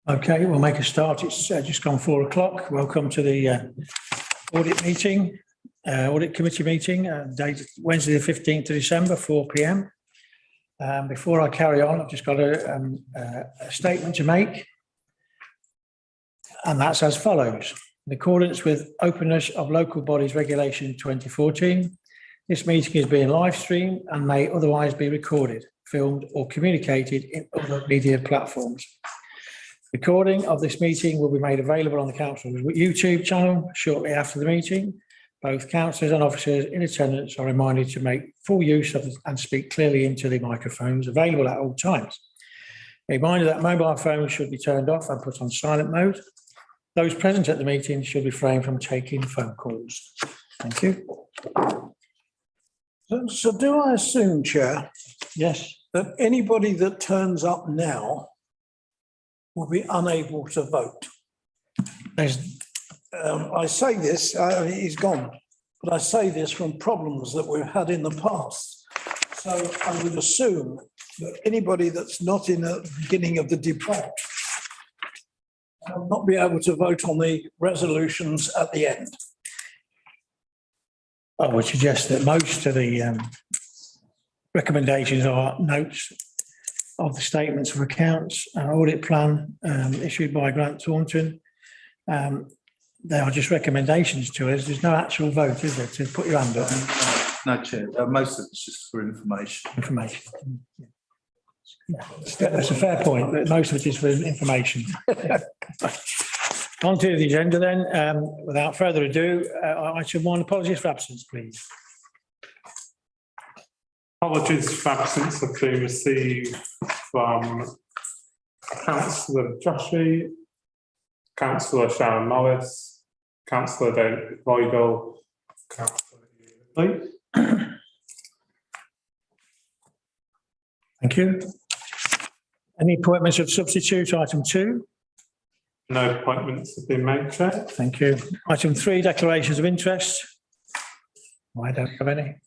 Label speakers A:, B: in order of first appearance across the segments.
A: Okay, we'll make a start. It's just gone 4 o'clock. Welcome to the audit meeting, audit committee meeting, dated Wednesday the 15th of December, 4 p.m. Before I carry on, I've just got a statement to make, and that's as follows. In accordance with Openness of Local Bodies Regulation 2014, this meeting is being live streamed and may otherwise be recorded, filmed or communicated in other media platforms. Recording of this meeting will be made available on the Council's YouTube channel shortly after the meeting. Both councillors and officers in attendance are reminded to make full use of and speak clearly into the microphones available at all times. A reminder that mobile phones should be turned off and put on silent mode. Those present at the meeting should refrain from taking phone calls. Thank you.
B: So do I assume, Chair,
A: Yes.
B: that anybody that turns up now will be unable to vote? I say this, he's gone, but I say this from problems that we've had in the past. So I would assume that anybody that's not in the beginning of the debate will not be able to vote on the resolutions at the end.
A: I would suggest that most of the recommendations are notes of the statements of accounts and audit plan issued by Grant Thornton. They are just recommendations to us. There's no actual vote, is there, to put your hand up?
C: No, Chair. Most of it's just for information.
A: Information. Yeah. That's a fair point, but most of it is for information. On to the agenda then. Without further ado, item 1, apologies for absence, please.
D: Apologies for absence have been received from Councillor Joshi, Councillor Sharon Morris, Councillor David Weigel, Councillor Lee.
A: Thank you. Any appointments of substitute, item 2?
D: No appointments have been made, Chair.
A: Thank you. Item 3, declarations of interest. I don't have any.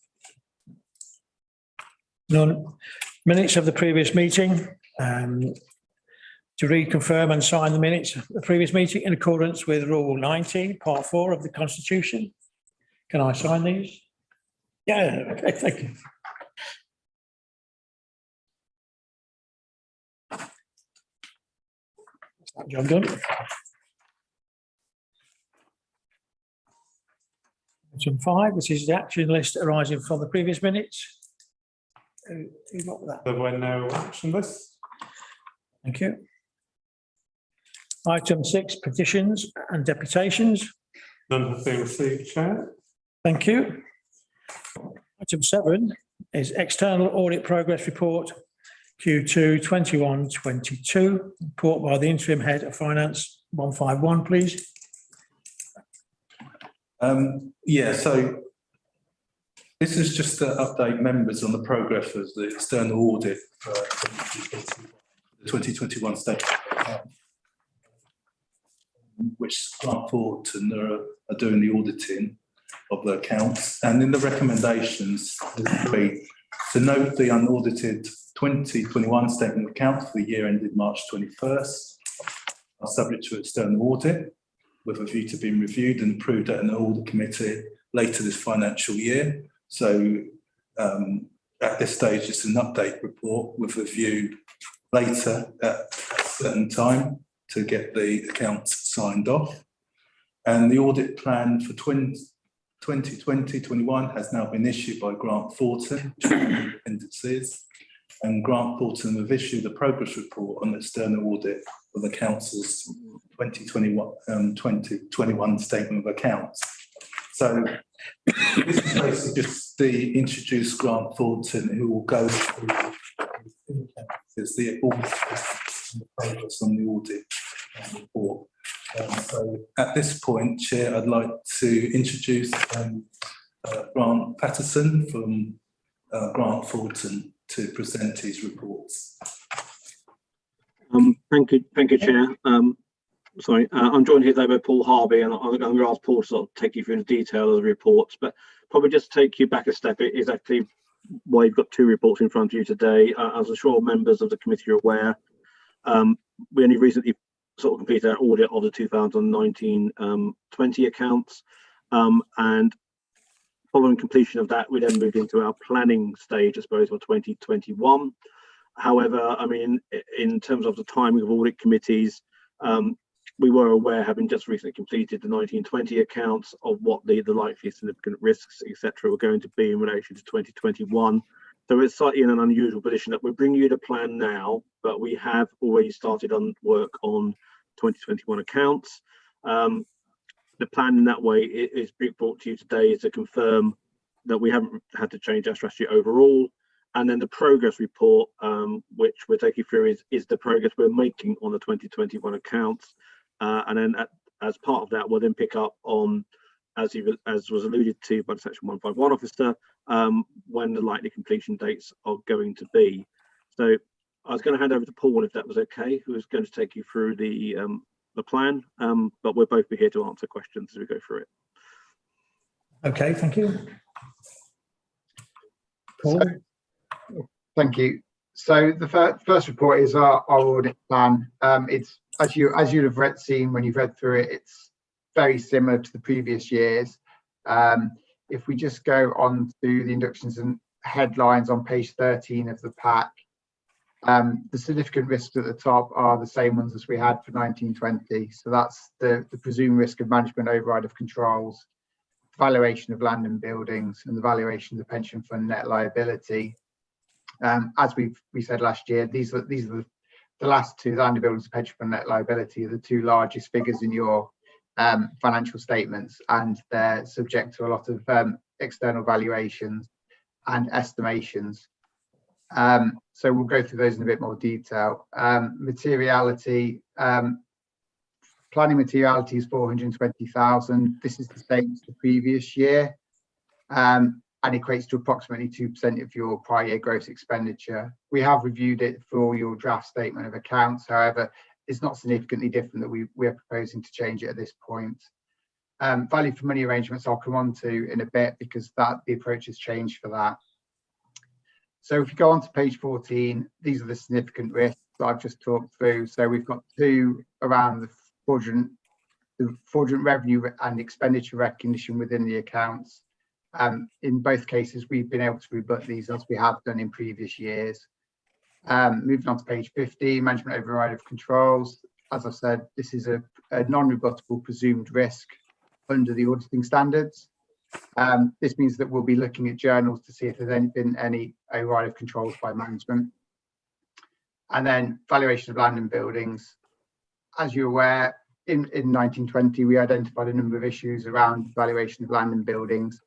A: None. Minutes of the previous meeting. To read, confirm and sign the minutes of the previous meeting in accordance with Rule 90, Part 4 of the Constitution. Can I sign these? Yeah, okay, thank you. Job done. Item 5, which is the action list arising from the previous minutes. Who got that?
D: There were no action lists.
A: Thank you. Item 6, petitions and deputations.
D: None have been received, Chair.
A: Thank you. Item 7 is external audit progress report Q2 21-22. Report by the interim head of finance 151, please.
C: Yeah, so this is just to update members on the progress of the external audit for the 2021 statement, which Grant Thornton are doing the auditing of the accounts. And in the recommendations, to note the unaudited 2021 statement of accounts for the year ended March 21st are subject to external audit with a view to being reviewed and approved at an audit committee later this financial year. So at this stage, it's an update report with a view later at a certain time to get the accounts signed off. And the audit plan for 2020-21 has now been issued by Grant Thornton, appendices, and Grant Thornton have issued a progress report on external audit of the council's 2021 statement of accounts. So this is basically just the introduced Grant Thornton, who will go through the audit and the progress on the audit report. So at this point, Chair, I'd like to introduce Grant Patterson from Grant Thornton to present his reports.
E: Thank you, Chair. I'm joined here today by Paul Harvey, and I'm going to ask Paul to sort of take you through the detail of the reports, but probably just take you back a step. It is actually why you've got 2 reports in front of you today. As I'm sure members of the committee are aware, we only recently sort of completed our audit of the 2019-20 accounts, and following completion of that, we then moved into our planning stage, I suppose, for 2021. However, I mean, in terms of the timing of audit committees, we were aware, having just recently completed the 1920 accounts, of what the likely significant risks, etc., were going to be in relation to 2021. So it's slightly in an unusual position that we're bringing you the plan now, but we have already started on work on 2021 accounts. The plan in that way is being brought to you today is to confirm that we haven't had to change our strategy overall. And then the progress report, which we're taking through, is the progress we're making on the 2021 accounts. And then as part of that, we'll then pick up on, as was alluded to by the Section 151 officer, when the likely completion dates are going to be. So I was going to hand over to Paul, if that was okay, who is going to take you through the plan, but we'll both be here to answer questions as we go through it.
A: Okay, thank you. Paul?
F: Thank you. So the first report is our audit plan. It's as you'd have seen when you've read through it, it's very similar to the previous years. If we just go on to the inductions and headlines on page 13 of the pack, the significant risks at the top are the same ones as we had for 1920. So that's the presumed risk of management override of controls, valuation of land and buildings, and the valuation of the pension fund net liability. As we said last year, these are the last two, land and buildings and pension fund net liability, are the two largest figures in your financial statements, and they're subject to a lot of external valuations and estimations. So we'll go through those in a bit more detail. Materiality, planning materiality is 420,000. This is the same as the previous year, and equates to approximately 2% of your prior year gross expenditure. We have reviewed it for your draft statement of accounts. However, it's not significantly different that we are proposing to change it at this point. Value for money arrangements I'll come on to in a bit, because the approach has changed for that. So if you go on to page 14, these are the significant risks that I've just talked through. So we've got two around the fraudulent revenue and expenditure recognition within the accounts. In both cases, we've been able to rebut these as we have done in previous years. Moving on to page 15, management override of controls. As I said, this is a non-rebuttable presumed risk under the auditing standards. This means that we'll be looking at journals to see if there's been any override of controls by management. And then valuation of land and buildings. As you're aware, in 1920, we identified a number of issues around valuation of land and buildings.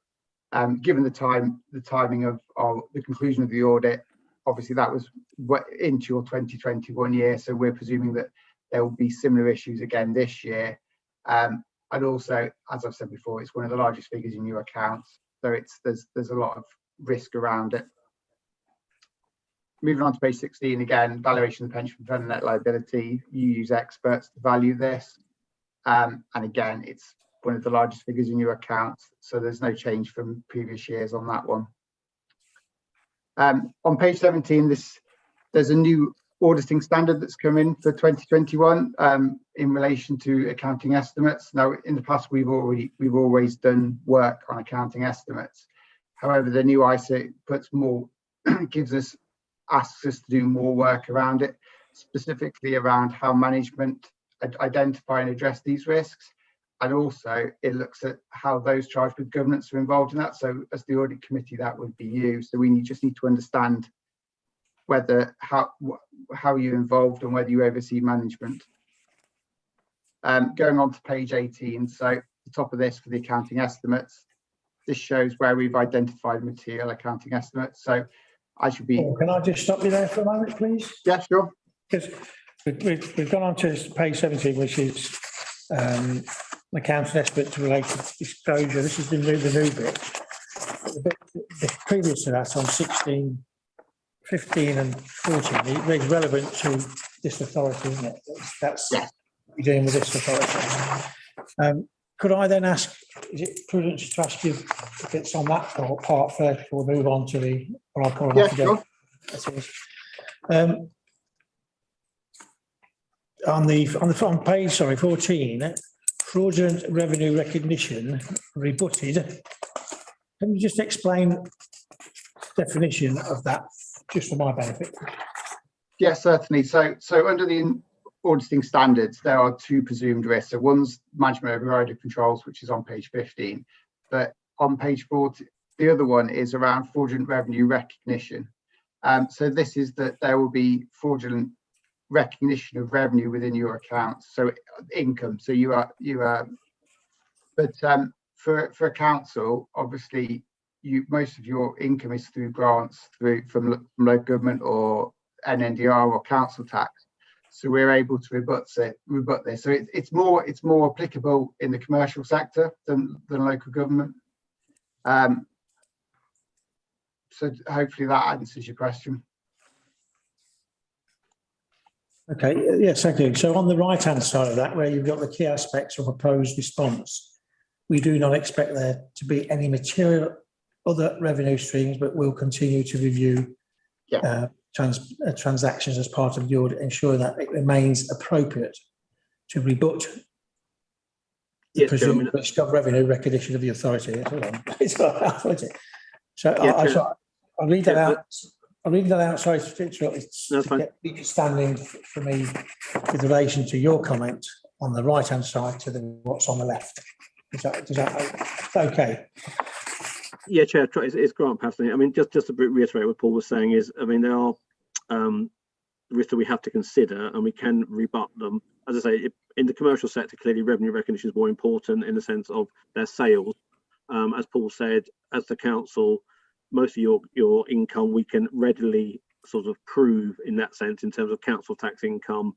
F: Given the timing of the conclusion of the audit, obviously that was into your 2021 year, so we're presuming that there will be similar issues again this year. And also, as I've said before, it's one of the largest figures in your accounts, so there's a lot of risk around it. Moving on to page 16, again, valuation of the pension fund net liability. You use experts to value this, and again, it's one of the largest figures in your accounts, so there's no change from previous years on that one. On page 17, there's a new auditing standard that's come in for 2021 in relation to accounting estimates. Now, in the past, we've always done work on accounting estimates. However, the new ISA puts more, asks us to do more work around it, specifically around how management identify and address these risks. And also it looks at how those charged with governance are involved in that. So as the audit committee, that would be you. So we just need to understand how you're involved and whether you oversee management. Going on to page 18, so the top of this for the accounting estimates, this shows where we've identified material accounting estimates. So I should be.
A: Can I just stop you there for a moment, please?
F: Yeah, sure.
A: Because we've gone on to page 17, which is accounting estimates related to disclosure. This is the new bit. The previous to that on 16, 15 and 14, it's relevant to this authority, isn't it? That's
F: yeah.
A: You're dealing with this authority. Could I then ask, is it prudent to ask you if it's on that part first before we move on to the, what I'll call
F: yeah, sure.
A: on page, sorry, 14, fraudulent revenue recognition rebutted. Can you just explain definition of that, just for my benefit?
F: Yes, certainly. So under the auditing standards, there are two presumed risks. So one's management override of controls, which is on page 15, but on page 40, the other one is around fraudulent revenue recognition. So this is that there will be fraudulent recognition of revenue within your accounts, so income. So but for a council, obviously, most of your income is through grants from local government or NNDR or council tax. So we're able to rebut this. So it's more applicable in the commercial sector than local government. So hopefully that answers your question.
A: Okay, yes, thank you. So on the right-hand side of that, where you've got the key aspects of proposed response, we do not expect there to be any material other revenue streams, but we'll continue to review transactions as part of the audit, ensuring that it remains appropriate to rebut the presumed risk of revenue recognition of the authority. It's authority. So I'll read that out. I'll read that out. Sorry to interrupt. It's to get legal standing for me with relation to your comment on the right-hand side to what's on the left. Is that okay?
E: Yeah, Chair, it's Grant Paston. I mean, just to reiterate what Paul was saying is, I mean, there are risks that we have to consider and we can rebut them. As I say, in the commercial sector, clearly revenue recognition is more important in the sense of their sales. As Paul said, as the council, most of your income we can readily sort of prove in that sense in terms of council tax income,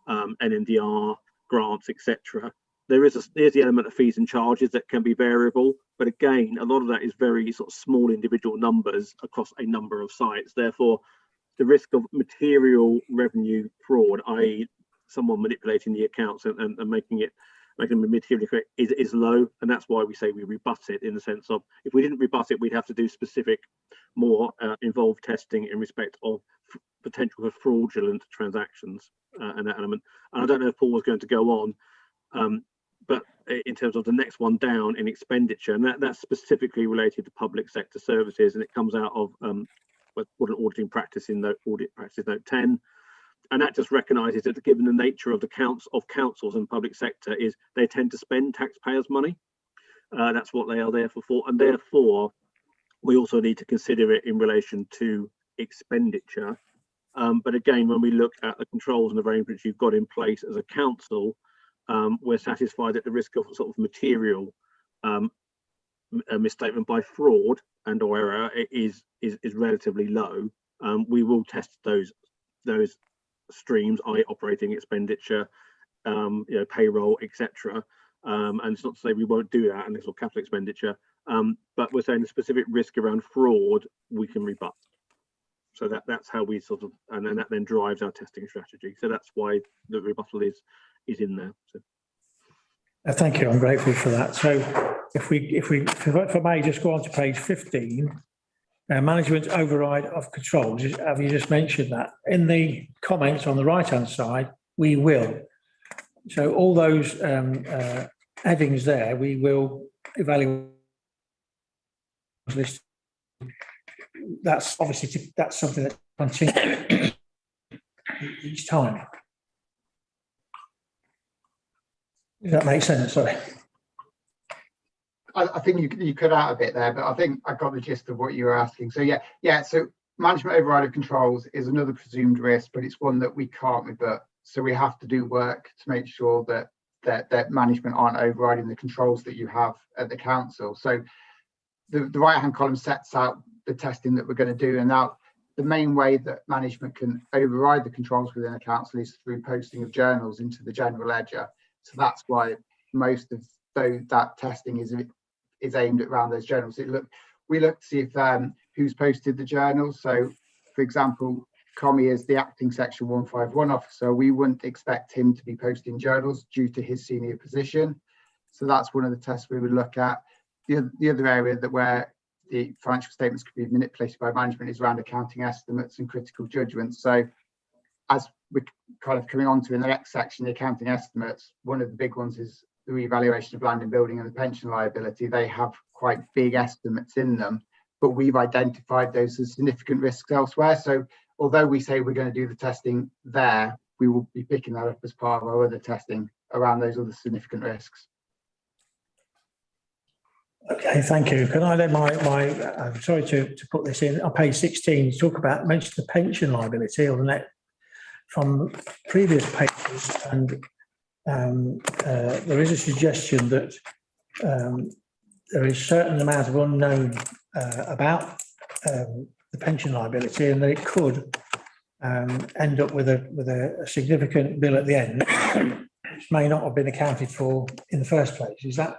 E: NNDR, grants, etc. There's the element of fees and charges that can be variable, but again, a lot of that is very sort of small individual numbers across a number of sites. Therefore, the risk of material revenue fraud, i.e. someone manipulating the accounts and making them materially correct is low, and that's why we say we rebut it, in the sense of if we didn't rebut it, we'd have to do specific, more involved testing in respect of potential for fraudulent transactions and that element. And I don't know if Paul was going to go on, but in terms of the next one down in expenditure, and that's specifically related to public sector services, and it comes out of what an auditing practice in audit practice note 10. And that just recognises that given the nature of the councils and public sector is they tend to spend taxpayers' money. That's what they are there for. And therefore, we also need to consider it in relation to expenditure. But again, when we look at the controls and arrangements you've got in place as a council, we're satisfied that the risk of sort of material misstatement by fraud and or error is relatively low. We will test those streams, i.e. operating expenditure, payroll, etc. And it's not to say we won't do that, and this will capital expenditure, but we're saying the specific risk around fraud we can rebut. So that's how we sort of, and then that then drives our testing strategy. So that's why the rebuttal is in there. So.
A: Thank you. I'm grateful for that. So if I may just go on to page 15. Management override of controls. Have you just mentioned that? In the comments on the right-hand side, we will. So all those headings there, we will evaluate. That's obviously that's something that continues each time. Does that make sense? Sorry.
F: I think you cut out a bit there, but I think I got the gist of what you were asking. So yeah. So management override of controls is another presumed risk, but it's one that we can't rebut. So we have to do work to make sure that management aren't overriding the controls that you have at the council. So the right-hand column sets out the testing that we're going to do, and now the main way that management can override the controls within a council is through posting of journals into the general ledger. So that's why most of that testing is aimed around those journals. We look to see if who's posted the journals. So, for example, Comey is the acting Section 151 officer. We wouldn't expect him to be posting journals due to his senior position. So that's one of the tests we would look at. The other area where the financial statements could be manipulated by management is around accounting estimates and critical judgments. So as we're kind of coming on to in the next section, the accounting estimates, one of the big ones is the revaluation of land and building and the pension liability. They have quite big estimates in them, but we've identified those as significant risks elsewhere. So although we say we're going to do the testing there, we will be picking that up as part of our other testing around those other significant risks.
A: Okay, thank you. Can I then I'm sorry to put this in on page 16, you talk about, mention the pension liability or the net from previous papers, and there is a suggestion that there is a certain amount of unknown about the pension liability, and that it could end up with a significant bill at the end, which may not have been accounted for in the first place. Is that,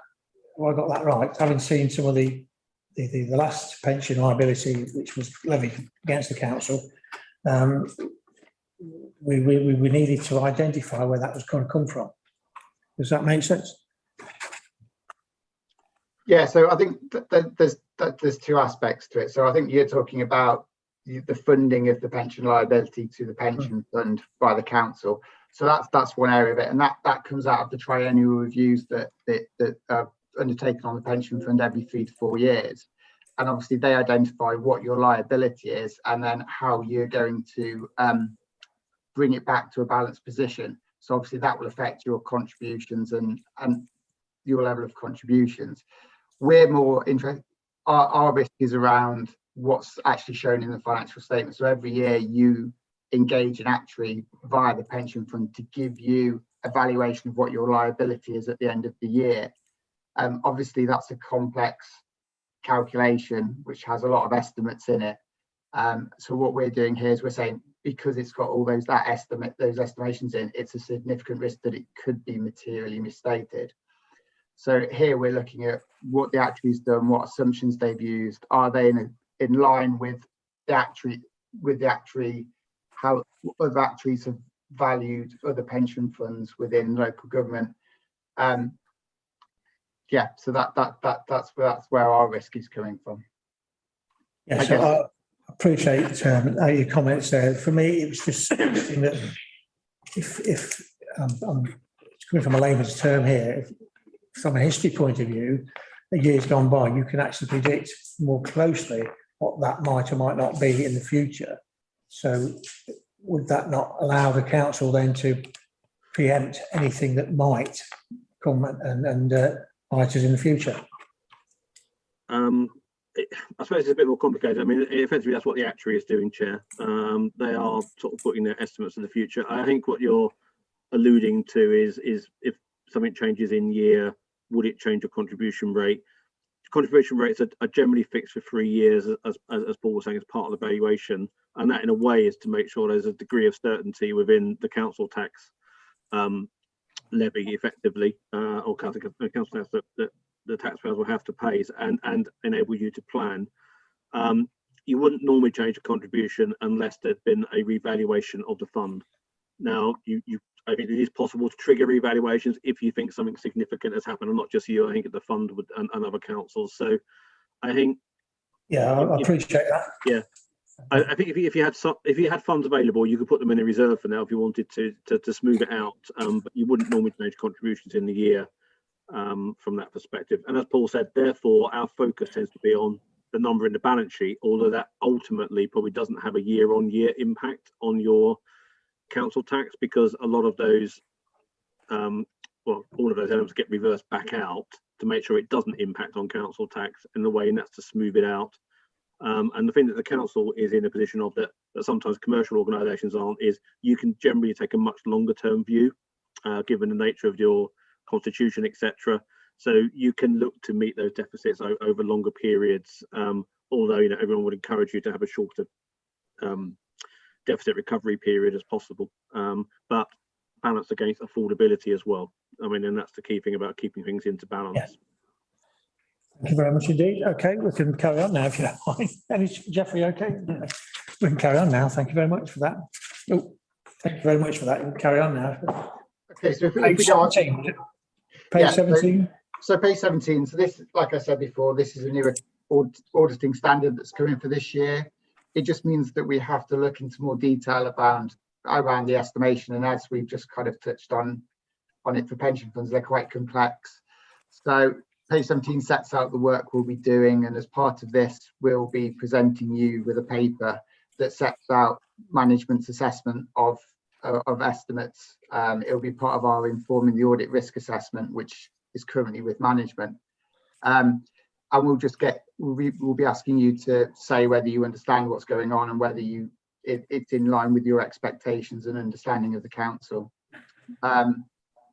A: have I got that right? Having seen some of the last pension liability which was levied against the council, we needed to identify where that was going to come from. Does that make sense?
F: Yeah, so I think there's two aspects to it. So I think you're talking about the funding of the pension liability to the pension fund by the council. So that's one area of it, and that comes out of the triennial reviews that are undertaken on the pension fund every 3 to 4 years. And obviously they identify what your liability is and then how you're going to bring it back to a balanced position. So obviously that will affect your contributions and your level of contributions. We're more interested, our risk is around what's actually shown in the financial statement. So every year you engage an actuary via the pension fund to give you a valuation of what your liability is at the end of the year. Obviously that's a complex calculation which has a lot of estimates in it. So what we're doing here is we're saying, because it's got all those estimations in, it's a significant risk that it could be materially misstated. So here we're looking at what the actuary's done, what assumptions they've used. Are they in line with the actuary, how other actuaries have valued other pension funds within local government? Yeah, so that's where our risk is coming from.
A: Yes, so I appreciate your comments there. For me, it was just suggesting that if I'm coming from a layman's term here, from a history point of view, the years gone by, you can actually predict more closely what that might or might not be in the future. So would that not allow the council then to preempt anything that might come and bite us in the future?
E: I suppose it's a bit more complicated. I mean, effectively, that's what the actuary is doing, Chair. They are sort of putting their estimates in the future. I think what you're alluding to is if something changes in year, would it change your contribution rate? Contribution rates are generally fixed for 3 years, as Paul was saying, as part of the valuation. And that, in a way, is to make sure there's a degree of certainty within the council tax levy, effectively, or council tax that the taxpayers will have to pay, and enable you to plan. You wouldn't normally change a contribution unless there'd been a revaluation of the fund. Now, I think it is possible to trigger revaluations if you think something significant has happened, and not just you. I think the fund would and other councils. So, I think.
A: Yeah, I appreciate that.
E: Yeah, I think if you had funds available, you could put them in a reserve for now if you wanted to smooth it out. But you wouldn't normally change contributions in the year from that perspective. And as Paul said, therefore, our focus tends to be on the number in the balance sheet, although that ultimately probably doesn't have a year-on-year impact on your council tax, because a lot of those, well, all of those elements get reversed back out to make sure it doesn't impact on council tax in the way, and that's to smooth it out. And the thing that the council is in a position of that sometimes commercial organisations aren't, is you can generally take a much longer term view, given the nature of your constitution, etc. So you can look to meet those deficits over longer periods, although everyone would encourage you to have a shorter deficit recovery period as possible, but balanced against affordability as well. I mean, and that's the key thing about keeping things into balance.
A: Yeah. Thank you very much indeed. Okay, we can carry on now if you don't mind. Jeffrey, okay? We can carry on now. Thank you very much for that. Oh, thank you very much for that. We can carry on now.
F: Okay, so if we
A: Page
F: go on,
A: 17. Page 17.
F: So page 17. So this, like I said before, this is a new auditing standard that's coming for this year. It just means that we have to look into more detail around the estimation. And as we've just kind of touched on it for pension funds, they're quite complex. So page 17 sets out the work we'll be doing, and as part of this, we'll be presenting you with a paper that sets out management's assessment of estimates. It'll be part of our informing the audit risk assessment, which is currently with management. And we'll be asking you to say whether you understand what's going on and whether it's in line with your expectations and understanding of the council.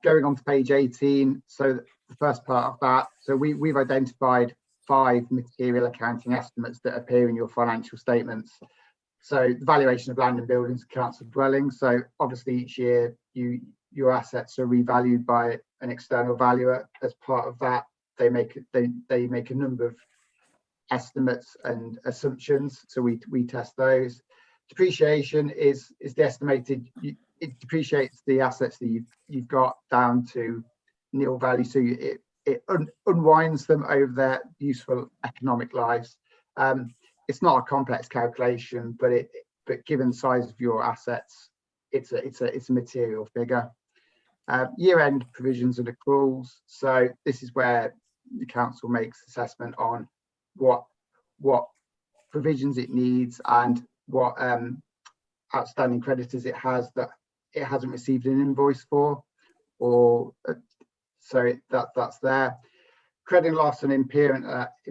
F: Going on to page 18, so the first part of that, so we've identified 5 material accounting estimates that appear in your financial statements. So the valuation of land and buildings, council dwellings. So obviously each year your assets are revalued by an external valuer. As part of that, they make a number of estimates and assumptions. So we test those. Depreciation is the estimated. It depreciates the assets that you've got down to nil value. So it unwinds them over their useful economic lives. It's not a complex calculation, but given the size of your assets, it's a material figure. Year-end provisions and accruals. So this is where the council makes assessment on what provisions it needs and what outstanding creditors it has that it hasn't received an invoice for, or so that's there. Credit loss and impairment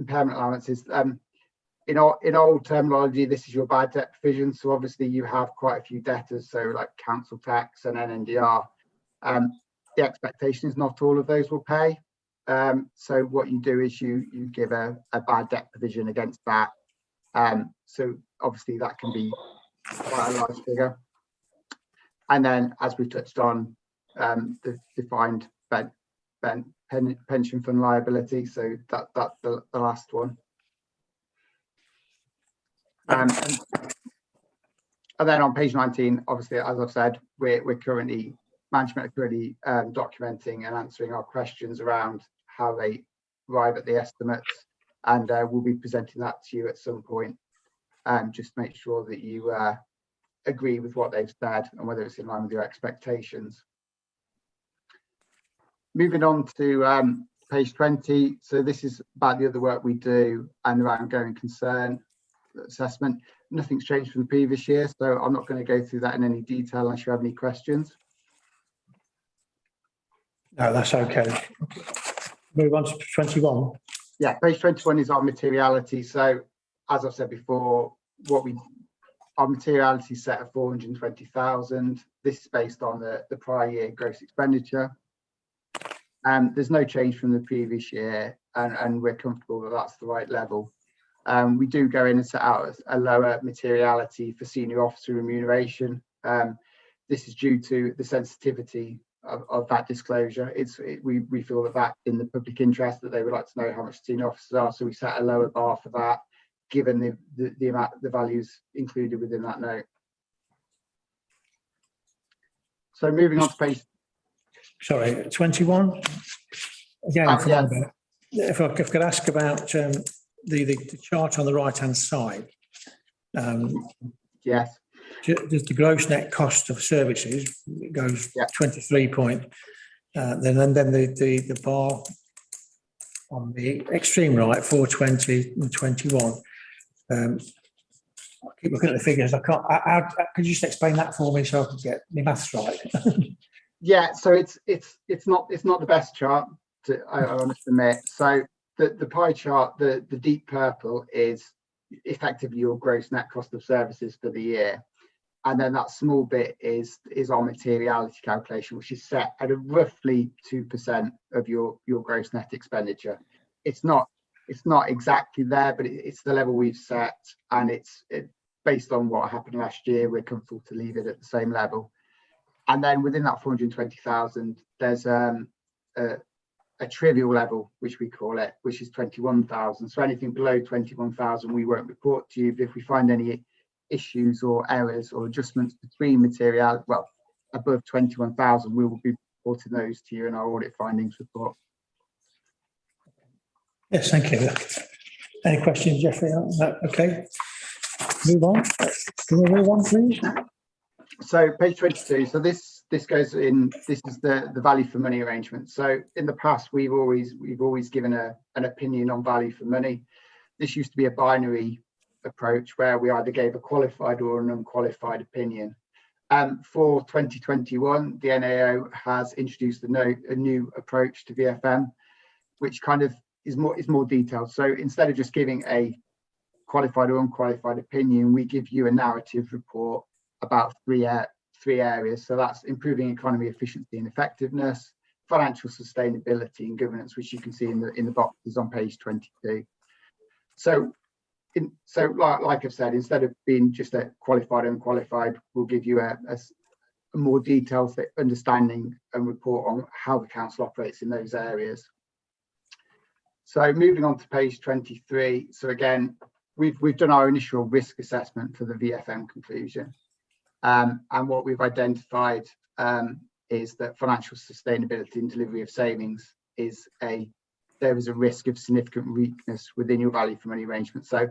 F: allowances. In old terminology, this is your bad debt provision. So obviously you have quite a few debtors, so like council tax and NNDR. The expectation is not all of those will pay. So what you do is you give a bad debt provision against that. So obviously that can be quite a large figure. And then, as we've touched on, the defined pension fund liability. So that's the last one. And then on page 19, obviously, as I've said, management are currently documenting and answering our questions around how they arrive at the estimates, and we'll be presenting that to you at some point, just to make sure that you agree with what they've said and whether it's in line with your expectations. Moving on to page 20. So this is about the other work we do and around going concern assessment. Nothing's changed from the previous year, so I'm not going to go through that in any detail unless you have any questions.
A: No, that's okay. Move on to 21.
F: Yeah, page 21 is our materiality. So as I've said before, our materiality set of 420,000. This is based on the prior year gross expenditure. There's no change from the previous year, and we're comfortable that that's the right level. We do go in and set out a lower materiality for senior officer remuneration. This is due to the sensitivity of that disclosure. We feel that that's in the public interest, that they would like to know how much senior officers are, so we set a lower bar for that, given the amount, the values included within that note. So moving on to page.
A: Sorry, 21. Again, if I could ask about the chart on the right-hand side.
F: Yes.
A: There's the gross net cost of services. It goes 23 point. Then the bar on the extreme right, 420 and 21. I keep looking at the figures. I can't. Could you just explain that for me so I can get my maths right?
F: Yeah. So it's not the best chart, I must admit. So the pie chart, the deep purple is effectively your gross net cost of services for the year. And then that small bit is our materiality calculation, which is set at a roughly 2% of your gross net expenditure. It's not exactly there, but it's the level we've set, and it's based on what happened last year. We're comfortable to leave it at the same level. And then within that 420,000, there's a trivial level, which we call it, which is 21,000. So anything below 21,000, we won't report to you. But if we find any issues or errors or adjustments between material, well, above 21,000, we will be reporting those to you in our audit findings report.
A: Yes, thank you. Any questions, Jeffrey? No, okay. Move on. Can we move on, please?
F: So page 22. So this goes in. This is the value for money arrangement. So in the past, we've always given an opinion on value for money. This used to be a binary approach where we either gave a qualified or an unqualified opinion. For 2021, the NAO has introduced a new approach to VFM, which kind of is more detailed. So instead of just giving a qualified or unqualified opinion, we give you a narrative report about three areas. So that's improving economy efficiency and effectiveness, financial sustainability and governance, which you can see in the boxes on page 22. So like I've said, instead of being just a qualified or unqualified, we'll give you a more detailed understanding and report on how the council operates in those areas. So moving on to page 23. So again, we've done our initial risk assessment for the VFM conclusion. And what we've identified is that financial sustainability and delivery of savings there is a risk of significant weakness within your value for money arrangement. So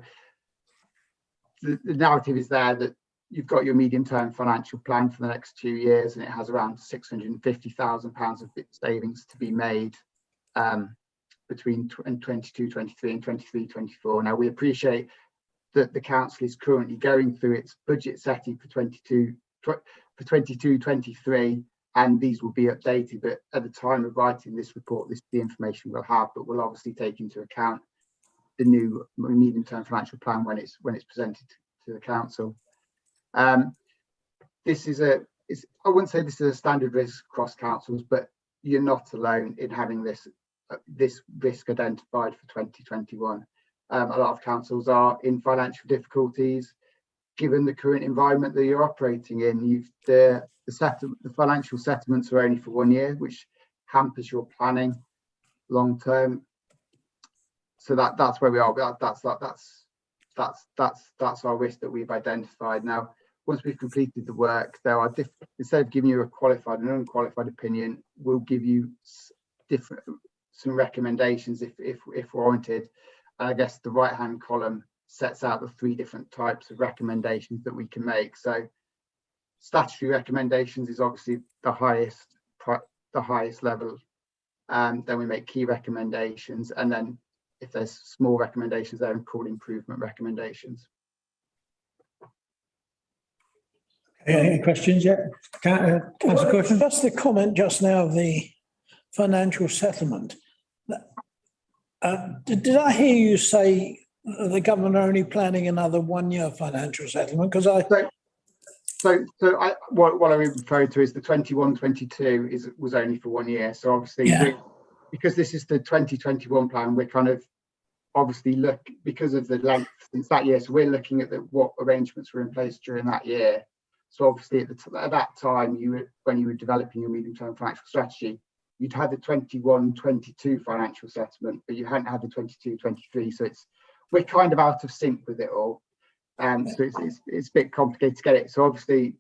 F: the narrative is there that you've got your medium-term financial plan for the next 2 years, and it has around £650,000 of savings to be made between 22-23 and 23-24. Now, we appreciate that the council is currently going through its budget setting for 22-23, and these will be updated, but at the time of writing this report, this is the information we'll have, but we'll obviously take into account the new medium-term financial plan when it's presented to the council. This is I wouldn't say this is a standard risk across councils, but you're not alone in having this risk identified for 2021. A lot of councils are in financial difficulties, given the current environment that you're operating in. The financial settlements are only for 1 year, which hampers your planning long term. So that's where we are. That's our risk that we've identified. Now, once we've completed the work, instead of giving you a qualified and unqualified opinion, we'll give you some recommendations if warranted. And I guess the right hand column sets out the 3 different types of recommendations that we can make. So statutory recommendations is obviously the highest level. Then we make key recommendations, and then if there's small recommendations, they're called improvement recommendations.
A: Any questions yet? Councillor Cushion?
B: Just the comment just now of the financial settlement. Did I hear you say the government are only planning another 1 year financial settlement? Because
F: what I'm referring to is the 21-22 was only for 1 year. So obviously, because this is the 2021 plan, we're kind of obviously because of the length since that year. So we're looking at what arrangements were in place during that year. So obviously at that time, when you were developing your medium-term financial strategy, you'd had the 21-22 financial settlement, but you hadn't had the 22-23. So we're kind of out of sync with it all. So it's a bit complicated to get it. So obviously,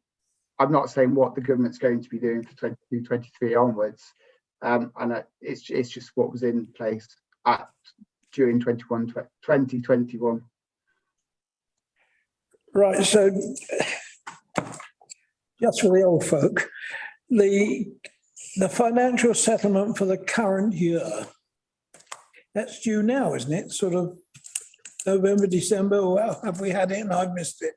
F: I'm not saying what the government's going to be doing for 22-23 onwards. And it's just what was in place during 2021.
B: right, so just for the old folk, the financial settlement for the current year, that's due now, isn't it? Sort of November, December, or have we had it and I've missed it?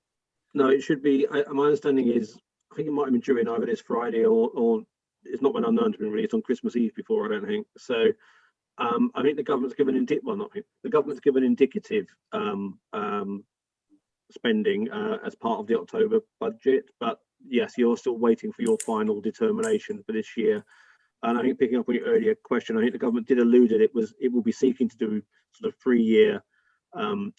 E: No, it should be. My understanding is, I think it might have been during either this Friday or it's not when unknown to be released on Christmas Eve before, I don't think. So I think the government's given the government's given indicative spending as part of the October budget, but yes, you're still waiting for your final determination for this year. And I think picking up on your earlier question, I think the government did allude that it will be seeking to do sort of 3-year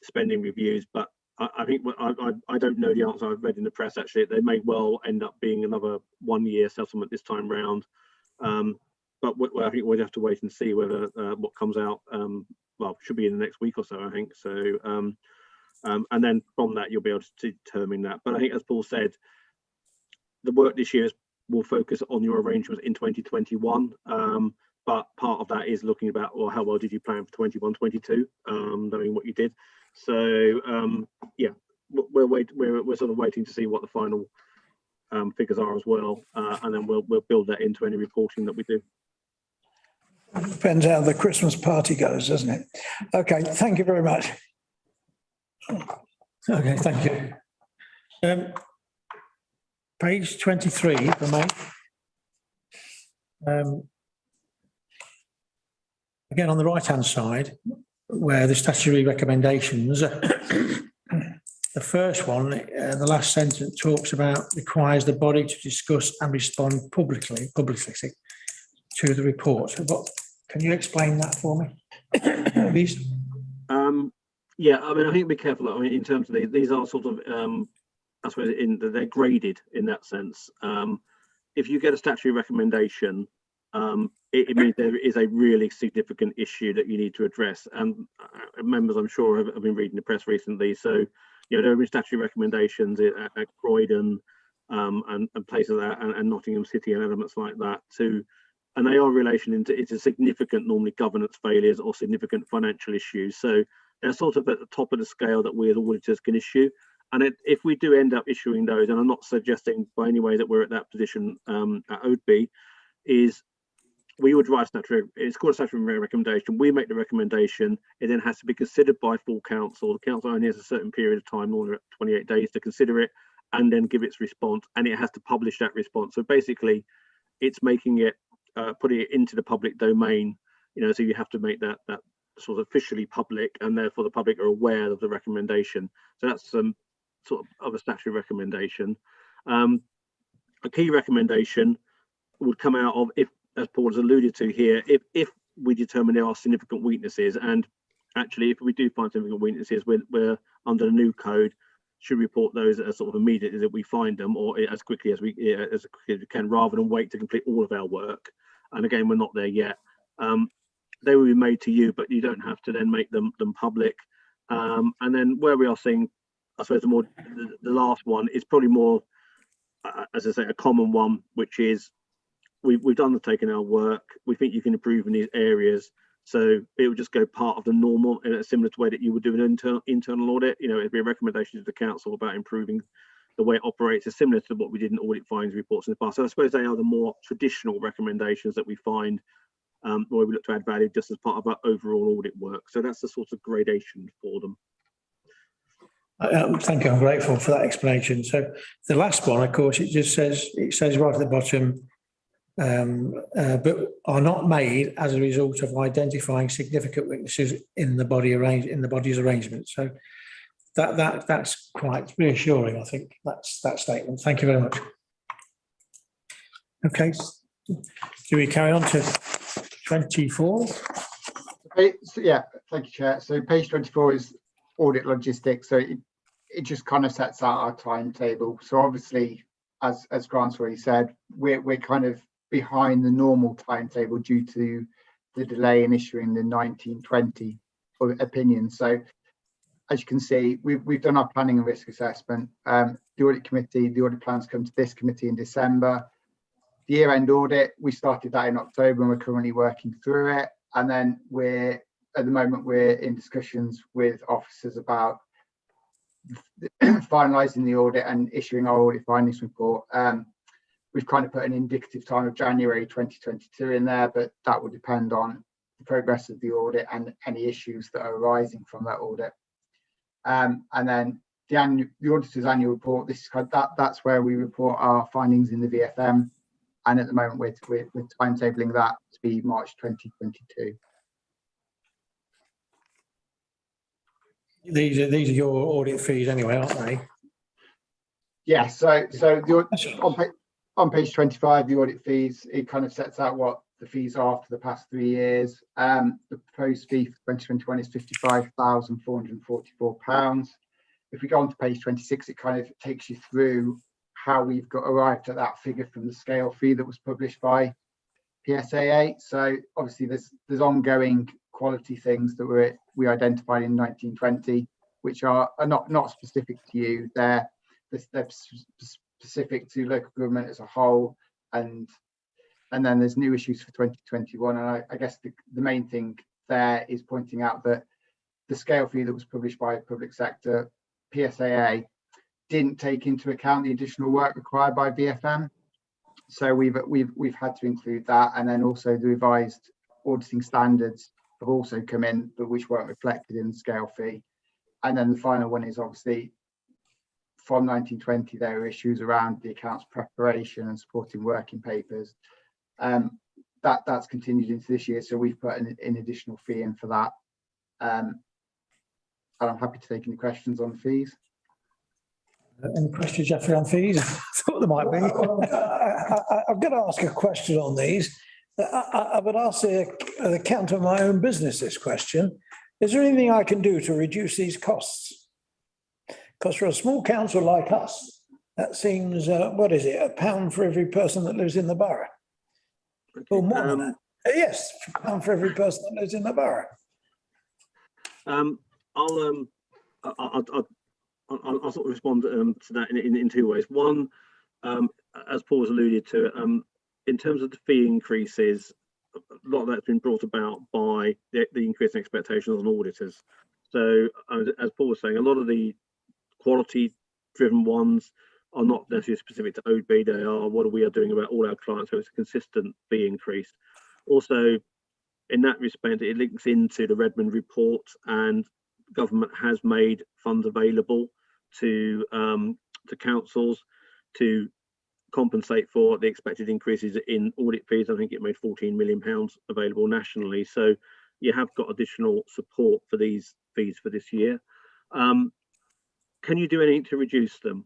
E: spending reviews, but I think I don't know the answer. I've read in the press actually they may well end up being another 1 year settlement this time round, but I think we'll have to wait and see whether what comes out. Well, should be in the next week or so, I think. So and then from that you'll be able to determine that. But I think, as Paul said, the work this year will focus on your arrangements in 2021. But part of that is looking about, well, how well did you plan for 21-22, knowing what you did. So yeah, we're sort of waiting to see what the final figures are as well, and then we'll build that into any reporting that we do.
B: Depends how the Christmas party goes, doesn't it? Okay, thank you very much.
A: Okay, thank you. Page 23 for me. Again, on the right-hand side, where the statutory recommendations, the first one, the last sentence talks about requires the body to discuss and respond publicly to the report. But can you explain that for me, please?
E: Yeah, I mean, I think be careful. I mean, in terms of these are sort of, I suppose, they're graded in that sense. If you get a statutory recommendation, it means there is a really significant issue that you need to address. And members, I'm sure, have been reading the press recently. So, there have been statutory recommendations at Croydon and places like that, and Nottingham City and elements like that too. And they are in relation into significant, normally governance failures or significant financial issues. So they're sort of at the top of the scale that we as auditors can issue. And if we do end up issuing those, and I'm not suggesting by any way that we're at that position at ODB, is we would write statutory, it's called a statutory recommendation. We make the recommendation. It then has to be considered by full council. The council only has a certain period of time, normally 28 days, to consider it and then give its response. And it has to publish that response. So basically, it's making it, putting it into the public domain. So you have to make that sort of officially public, and therefore the public are aware of the recommendation. So that's some sort of a statutory recommendation. A key recommendation would come out of, if, as Paul has alluded to here, if we determine there are significant weaknesses, and actually if we do find significant weaknesses, we're under the new code should report those as sort of immediately that we find them, or as quickly as we can, rather than wait to complete all of our work. And again, we're not there yet. They will be made to you, but you don't have to then make them public. And then where we are seeing, I suppose, the last one is probably more, as I say, a common one, which is we've undertaken our work. We think you can improve in these areas. So it would just go part of the normal, in a similar to way that you would do an internal audit. It'd be a recommendation to the council about improving the way it operates. Is similar to what we did in audit findings reports in the past. So I suppose they are the more traditional recommendations that we find where we look to add value just as part of our overall audit work. So that's the sort of gradation for them.
A: Thank you. I'm grateful for that explanation. So the last one, of course, it says right at the bottom, but are not made as a result of identifying significant weaknesses in the body's arrangement. So that's quite reassuring, I think, that's that statement. Thank you very much. Okay, do we carry on to 24?
F: So, yeah, thank you, Chair. So page 24 is audit logistics. So it just kind of sets out our timetable. So obviously, as Grant's already said, we're kind of behind the normal timetable due to the delay in issuing the 1920 opinion. So as you can see, we've done our planning and risk assessment. The audit committee, the audit plans come to this committee in December. The year-end audit, we started that in October and we're currently working through it. And then at the moment, we're in discussions with officers about finalising the audit and issuing our audit findings report. We've kind of put an indicative time of January 2022 in there, but that will depend on the progress of the audit and any issues that are arising from that audit. And then the auditor's annual report, this is kind of that's where we report our findings in the VFM. And at the moment, we're timetabling that to be March 2022.
A: These are your audit fees anyway, aren't they?
F: Yeah, so on page 25, the audit fees, it kind of sets out what the fees are for the past 3 years. The proposed fee for 2021 is £55,444. If we go on to page 26, it kind of takes you through how we've arrived at that figure from the scale fee that was published by PSAA. So obviously there's ongoing quality things that we identified in 1920, which are not specific to you. They're specific to local government as a whole, and then there's new issues for 2021. And I guess the main thing there is pointing out that the scale fee that was published by public sector PSAA didn't take into account the additional work required by VFM. So we've had to include that, and then also the revised auditing standards have also come in, but which weren't reflected in the scale fee. And then the final one is obviously from 1920, there were issues around the accounts preparation and supporting working papers. That's continued into this year, so we've put an additional fee in for that. And I'm happy to take any questions on fees.
A: Any questions, Jeffrey, on fees? I thought there might be.
B: I've got to ask a question on these. I would ask the accountant of my own business this question. Is there anything I can do to reduce these costs? Because for a small council like us, that seems, what is it, £1 for every person that lives in the borough? Or more than that. Yes, £1 for every person that lives in the borough.
E: I'll sort of respond to that in two ways. One, as Paul has alluded to, in terms of the fee increases, a lot of that's been brought about by the increase in expectations on auditors. So as Paul was saying, a lot of the quality driven ones are not necessarily specific to OB, they are what we are doing about all our clients, so it's a consistent fee increase. Also, in that respect, it links into the Redmond report, and government has made funds available to councils to compensate for the expected increases in audit fees. I think it made £14 million available nationally. So you have got additional support for these fees for this year. Can you do anything to reduce them?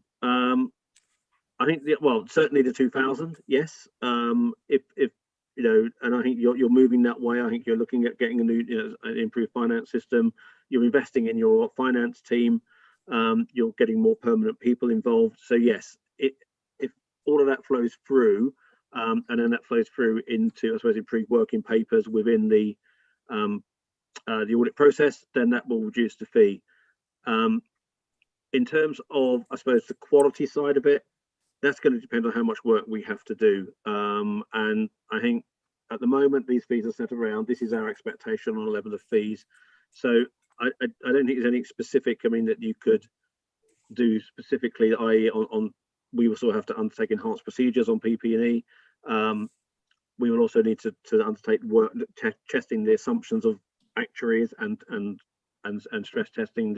E: I think certainly the 2,000, yes. If you know, and I think you're moving that way. I think you're looking at getting a new, an improved finance system. You're investing in your finance team. You're getting more permanent people involved. So yes, if all of that flows through, and then that flows through into, I suppose, improved working papers within the audit process, then that will reduce the fee. In terms of, I suppose, the quality side of it, that's going to depend on how much work we have to do. And I think at the moment, these fees are set around, this is our expectation on a level of fees. So I don't think there's anything specific, I mean, that you could do specifically, i.e. on we also have to undertake enhanced procedures on PP&E. We will also need to undertake work testing the assumptions of actuaries and stress testing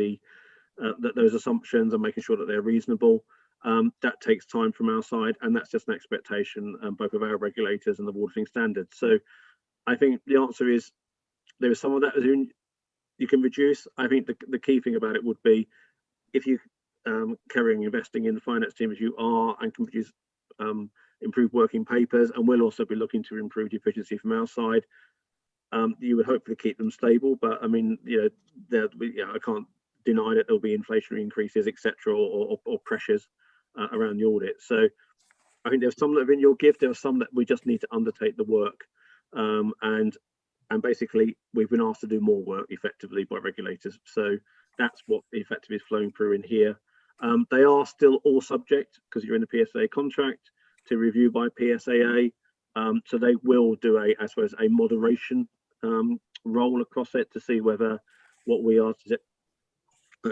E: those assumptions and making sure that they're reasonable. That takes time from our side, and that's just an expectation both of our regulators and the auditing standards. So I think the answer is there is some of that you can reduce. I think the key thing about it would be if you carrying investing in the finance team as you are and can produce improved working papers, and we'll also be looking to improve the efficiency from our side. You would hopefully keep them stable, but I mean, I can't deny that there'll be inflationary increases, etc., or pressures around the audit. So I think there's some that are in your gift. There are some that we just need to undertake the work, and basically we've been asked to do more work effectively by regulators. So that's what effectively is flowing through in here. They are still all subject, because you're in the PSA contract, to review by PSAA. So they will do I suppose, a moderation role across it to see whether what we are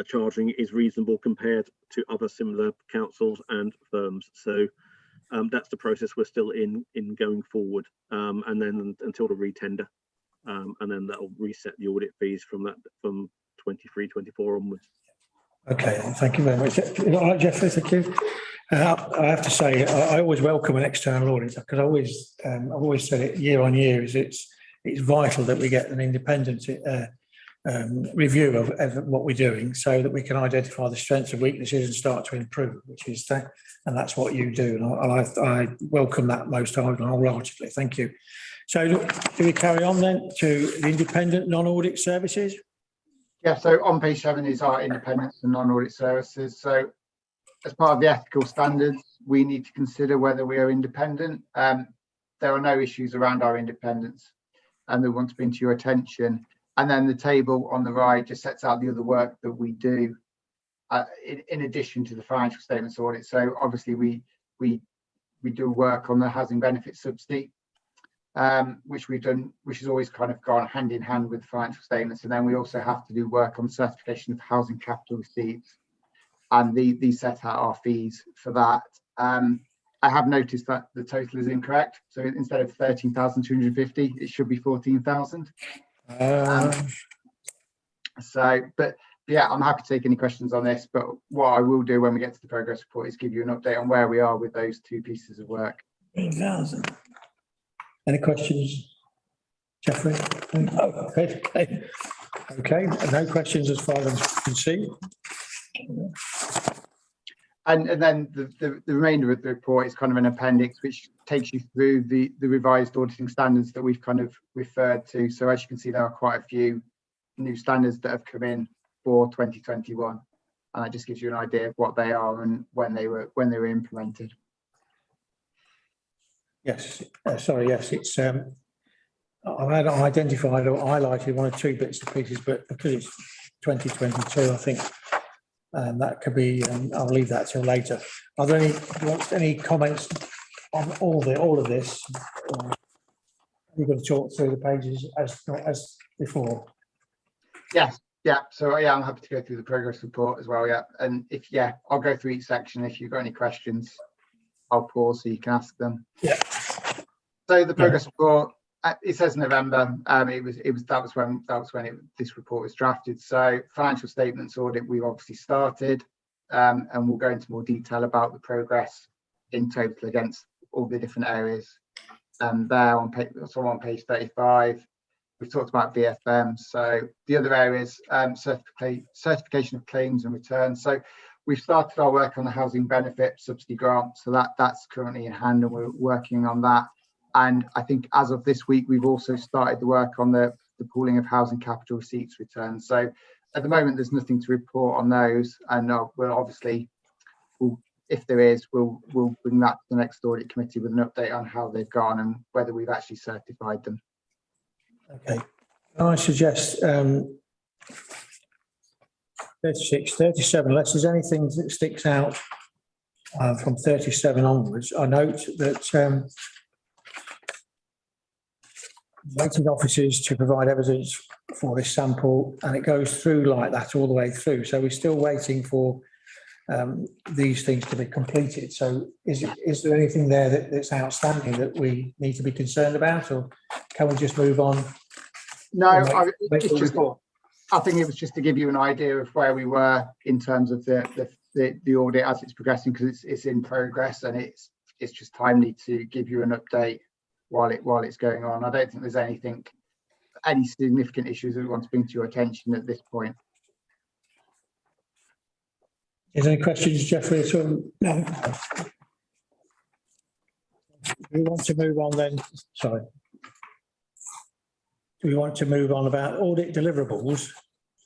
E: charging is reasonable compared to other similar councils and firms. So that's the process we're still in going forward, and then until the retender, and then that'll reset the audit fees from 23-24 onwards.
A: Okay, thank you very much. All right, Jeffrey, thank you. I have to say, I always welcome an external audit, because I've always said it year on year, is it's vital that we get an independent review of what we're doing, so that we can identify the strengths and weaknesses and start to improve, and that's what you do. And I welcome that most wholeheartedly. Thank you. So do we carry on then to the independent non-audit services?
F: Yeah, so on page 7 is our independence and non-audit services. So as part of the ethical standards, we need to consider whether we are independent. There are no issues around our independence, and we want to bring to your attention. And then the table on the right just sets out the other work that we do in addition to the financial statements audit. So obviously we do work on the housing benefit subsidy, which we've done, which has always kind of gone hand in hand with financial statements. And then we also have to do work on certification of housing capital receipts and these set out our fees for that. I have noticed that the total is incorrect. So instead of 13,250, it should be 14,000. But yeah, I'm happy to take any questions on this. But what I will do when we get to the progress report is give you an update on where we are with those two pieces of work.
A: 3,000. Any questions, Jeffrey? Oh, okay, no questions as far as I can see.
F: And then the remainder of the report is kind of an appendix which takes you through the revised auditing standards that we've kind of referred to. So as you can see, there are quite a few new standards that have come in for 2021, and that just gives you an idea of what they are and when they were implemented.
A: Yes, sorry, yes, it's I've had identified or highlighted one or two bits and pieces, but because it's 2022, I think that could be. I'll leave that till later. Are there any comments on all of this? We're going to talk through the pages as before.
F: Yes, yeah. So yeah, I'm happy to go through the progress report as well. Yeah, and I'll go through each section. If you've got any questions, I'll pause so you can ask them.
A: Yeah.
F: So the progress report. It says November. That was when this report was drafted. So financial statements audit, we've obviously started, and we'll go into more detail about the progress in total against all the different areas. There on page 35, we've talked about VFM. So the other areas, certification of claims and returns. So we've started our work on the housing benefit subsidy grant. So that's currently in hand, and we're working on that. And I think as of this week, we've also started the work on the pooling of housing capital receipts returns. So at the moment, there's nothing to report on those. And we'll obviously, if there is, we'll bring that to the next audit committee with an update on how they've gone and whether we've actually certified them.
A: Okay. I suggest 36, 37, unless there's anything that sticks out from 37 onwards. I note that waiting officers to provide evidence for this sample, and it goes through like that all the way through. So we're still waiting for these things to be completed. So is there anything there that's outstanding that we need to be concerned about, or can we just move on?
F: No, I think it was just to give you an idea of where we were in terms of the audit as it's progressing, because it's in progress, and it's just timely to give you an update while it's going on. I don't think there's any significant issues that we want to bring to your attention at this point.
A: Is there any questions, Jeffrey, at all? No. Do we want to move on then? Sorry. Do we want to move on about audit deliverables?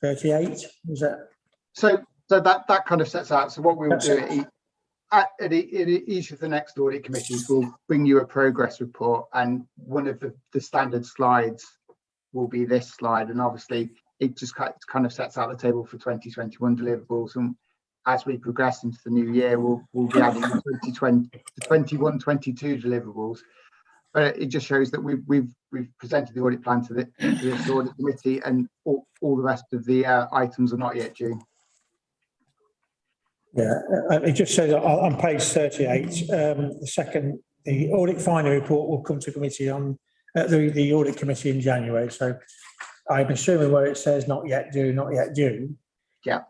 A: 38, is that?
F: So that kind of sets out. So what we will do at each of the next audit committees, we'll bring you a progress report, and one of the standard slides will be this slide. And obviously, it just kind of sets out the table for 2021 deliverables. And as we progress into the new year, we'll be adding the 21-22 deliverables. But it just shows that we've presented the audit plan to this audit committee, and all the rest of the items are not yet due.
A: Yeah, it just says on page 38, the audit finding report will come to committee on the audit committee in January. So I'm assuming where it says not yet due,
F: yeah,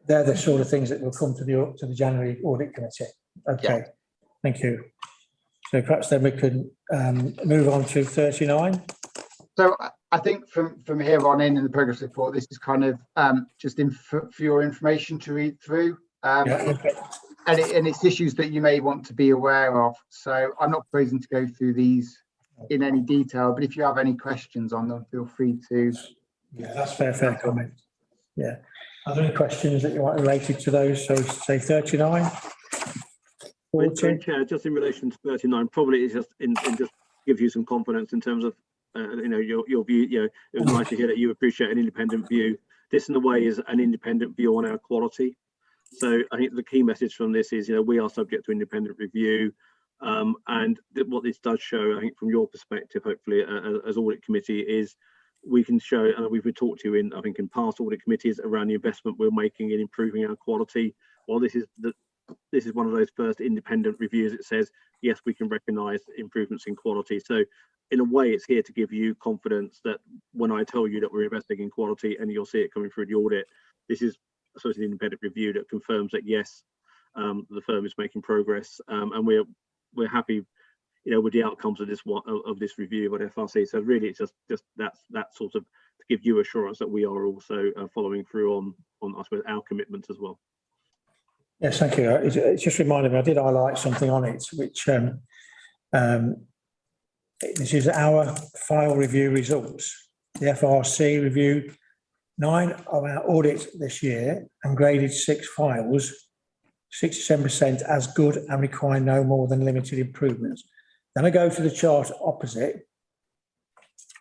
A: they're the sort of things that will come to the January audit committee. Okay, yeah. Thank you. So perhaps then we can move on to 39.
F: So I think from here on in the progress report, this is kind of just for your information to read through. Okay. And it's issues that you may want to be aware of. So I'm not proposing to go through these in any detail, but if you have any questions on them, feel free to.
A: Yeah, that's fair comment. Yeah. Are there any questions that you want related to those? So say 39.
E: Chair, just in relation to 39, probably it's just in just give you some confidence in terms of your view. It was nice to hear that you appreciate an independent view. This in a way is an independent view on our quality. So I think the key message from this is, we are subject to independent review, and what this does show, I think, from your perspective, hopefully, as audit committee, is we can show, and we've talked to you in past audit committees around the investment we're making in improving our quality, well, this is one of those first independent reviews. It says, yes, we can recognise improvements in quality. So in a way, it's here to give you confidence that when I tell you that we're investing in quality and you'll see it coming through the audit, this is an independent review that confirms that, yes, the firm is making progress, and we're happy, with the outcomes of this review of FRC. So really, it's just that sort of to give you assurance that we are also following through on I suppose our commitments as well.
A: Yes, thank you. It just reminded me, I did highlight something on it, which this is our file review results. The FRC reviewed 9 of our audits this year and graded 6 files, 67% as good and require no more than limited improvements. Then I go to the chart opposite.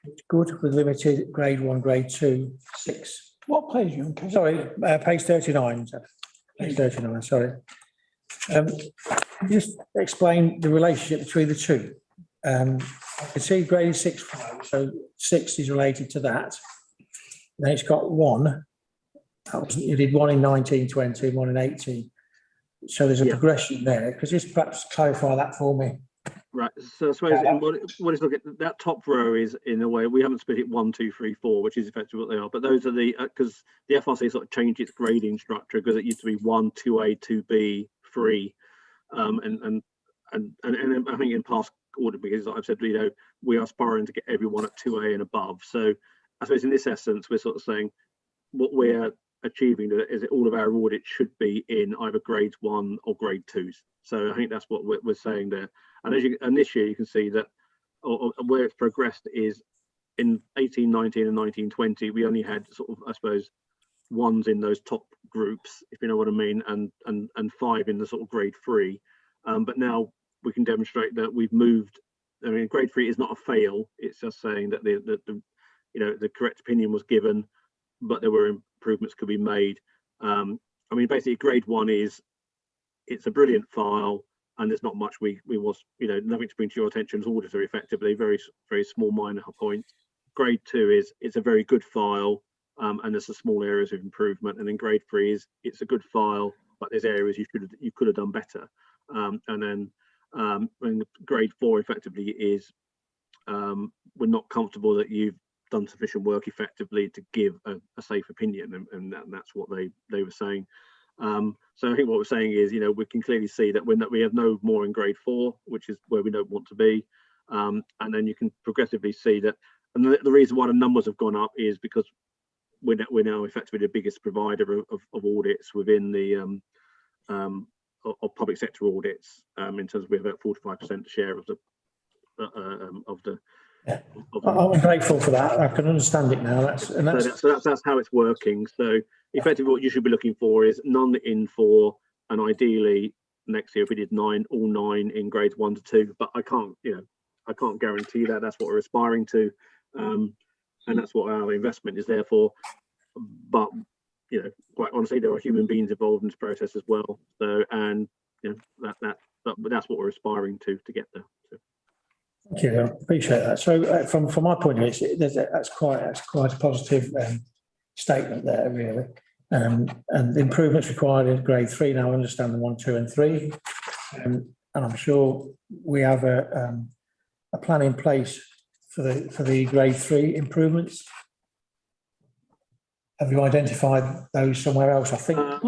A: It's good with limited, grade 1, grade 2, 6.
B: What page are you on, Kevin?
A: Sorry, page 39. Page 39, sorry. Just explain the relationship between the two. I can see graded 6 files, so 6 is related to that. Then it's got 1. You did 1 in 1920, 1 in 18. So there's a progression there. Could you just perhaps clarify that for me?
E: Right. So I suppose what is looking at that top row is, in a way, we haven't split it 1, 2, 3, 4, which is effectively what they are. But those are the because the FRC sort of changed its grading structure, because it used to be 1, 2A, 2B, 3, and I think in past audit, because like I've said, we are aspiring to get everyone at 2A and above. So I suppose in this essence, we're sort of saying what we're achieving is that all of our audits should be in either grades 1 or grade 2s. So I think that's what we're saying there. And this year you can see that where it's progressed is in 18, 19 and 19, 20, we only had sort of, I suppose, 1s in those top groups, if you know what I mean, and 5 in the sort of grade 3. But now we can demonstrate that we've moved. I mean, grade 3 is not a fail. It's just saying that the correct opinion was given, but there were improvements could be made. I mean, basically, grade 1 it's a brilliant file, and there's not much we was nothing to bring to your attention as auditor. Effectively, very very small minor points. Grade 2 it's a very good file, and there's some small areas of improvement. And then grade 3 it's a good file, but there's areas you could have done better. And then when grade 4 effectively is we're not comfortable that you've done sufficient work effectively to give a safe opinion, and that's what they were saying. So I think what we're saying is, we can clearly see that we have no more in grade 4, which is where we don't want to be, and then you can progressively see that. And the reason why the numbers have gone up is because we're now effectively the biggest provider of audits within the of public sector audits, in terms of we have about 45% share of the.
A: Yeah. I'm grateful for that. I can understand it now.
E: That's how it's working. So effectively, what you should be looking for is none in 4, and ideally next year if we did 9, all 9 in grades 1 to 2. But I can't guarantee that. That's what we're aspiring to, and that's what our investment is there for. But quite honestly, there are human beings involved in this process as well. So but that's what we're aspiring to get there. So.
A: Thank you. I appreciate that. So from my point of view, that's quite a positive statement there, really. And the improvements required in grade 3 now, I understand the 1, 2 and 3. And I'm sure we have a plan in place for the grade 3 improvements. Have you identified those somewhere else? I think, if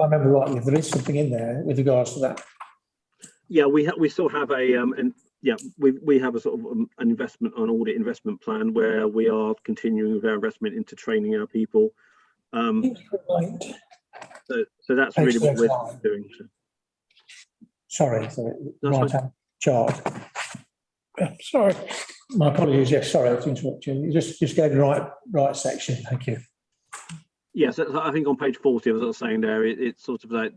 A: I remember rightly, there is something in there with regards to that.
E: Yeah, we still have we have a sort of an audit investment plan where we are continuing with our investment into training our people. So that's really what we're doing.
A: Sorry, the right-hand chart.
B: Sorry.
A: My apologies. Yes, sorry to interrupt you. You just gave the right section. Thank you.
E: Yes, I think on page 40, as I was saying there, it's sort of like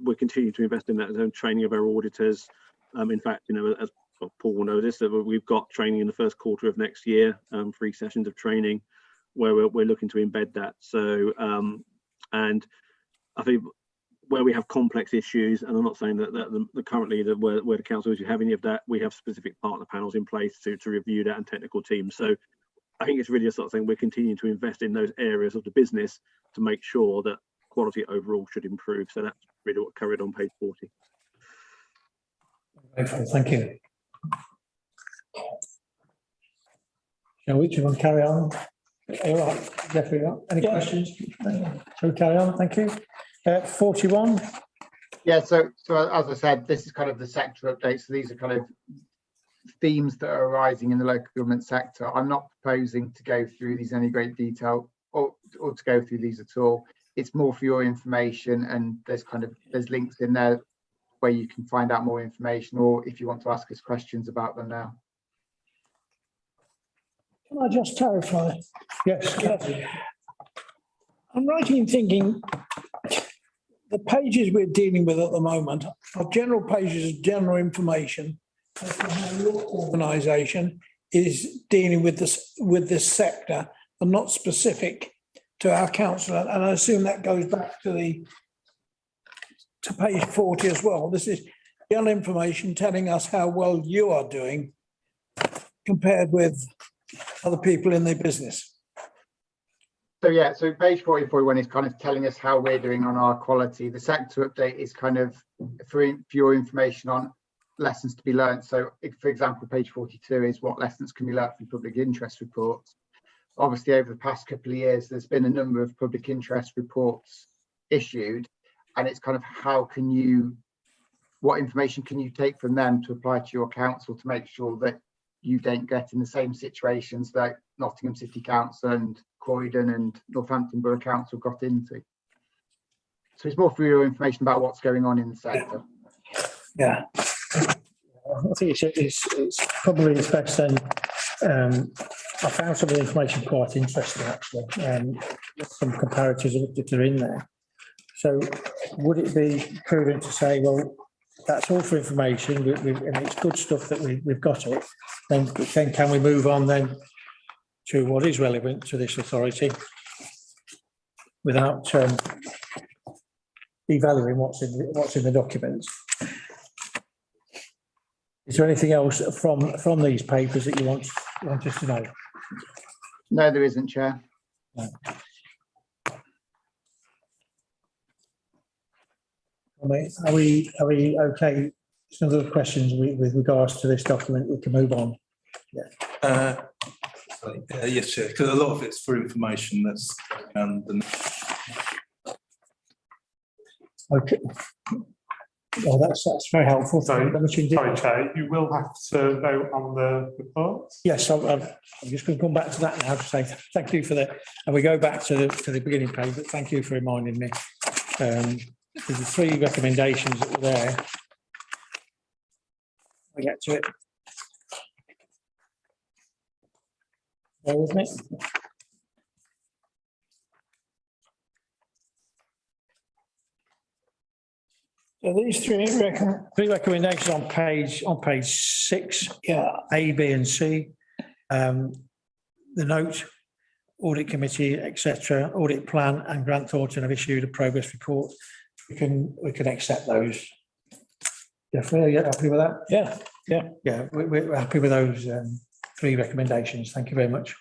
E: we're continuing to invest in that training of our auditors. In fact, as Paul will know this, we've got training in the first quarter of next year, 3 sessions of training where we're looking to embed that. So, and I think where we have complex issues, and I'm not saying that currently where the council is have any of that, we have specific partner panels in place to review that and technical teams. So I think it's really a sort of thing we're continuing to invest in those areas of the business to make sure that quality overall should improve. So really what covered on page 40.
A: Thank you. Shall we carry on? All right, Jeffrey, any questions? Shall we carry on? Thank you. 41.
F: Yeah, so as I said, this is kind of the sector update. So these are kind of themes that are arising in the local government sector. I'm not proposing to go through these in any great detail or to go through these at all. It's more for your information, and there's links in there where you can find out more information, or if you want to ask us questions about them now.
B: Can I just clarify?
A: Yes.
B: I'm right in thinking the pages we're dealing with at the moment are general pages of general information as to how your organisation is dealing with this sector and not specific to our council. And I assume that goes back to page 40 as well. This is general information telling us how well you are doing compared with other people in their business.
F: So yeah, so page 41 is kind of telling us how we're doing on our quality. The sector update is kind of for your information on lessons to be learned. So if, for example, page 42 is what lessons can be learned from public interest reports. Obviously, over the past couple of years, there's been a number of public interest reports issued, and it's kind of what information can you take from them to apply to your council to make sure that you don't get in the same situations that Nottingham City Council and Croydon and Northampton Borough Council got into. So it's more for your information about what's going on in the sector.
A: Yeah. I think it's probably best then. I found some of the information quite interesting, actually. Some comparatives that are in there. So would it be prudent to say, well, that's all for information, and it's good stuff that we've got it, then can we move on then to what is relevant to this authority without devaluing what's in the documents? Is there anything else from these papers that you want us to know?
F: No, there isn't, Chair.
A: No. Are we okay? Some other questions with regards to this document, we can move on.
C: Yes, Chair, because a lot of it's for information that's
A: Okay. Well, that's very helpful.
D: Sorry, Chair, you will have to vote on the reports.
A: Yes, I'm just going to come back to that now to say thank you for that. And we go back to the beginning page, but thank you for reminding me. There's the 3 recommendations that were there. We get to it. Bear with me.
B: So these three
A: recommendations on page 6, A, B, and C. The note, audit committee, etc., audit plan, and Grant Thornton have issued a progress report. We can accept those. Definitely, are you happy with that? Yeah. We're happy with those 3 recommendations. Thank you very much.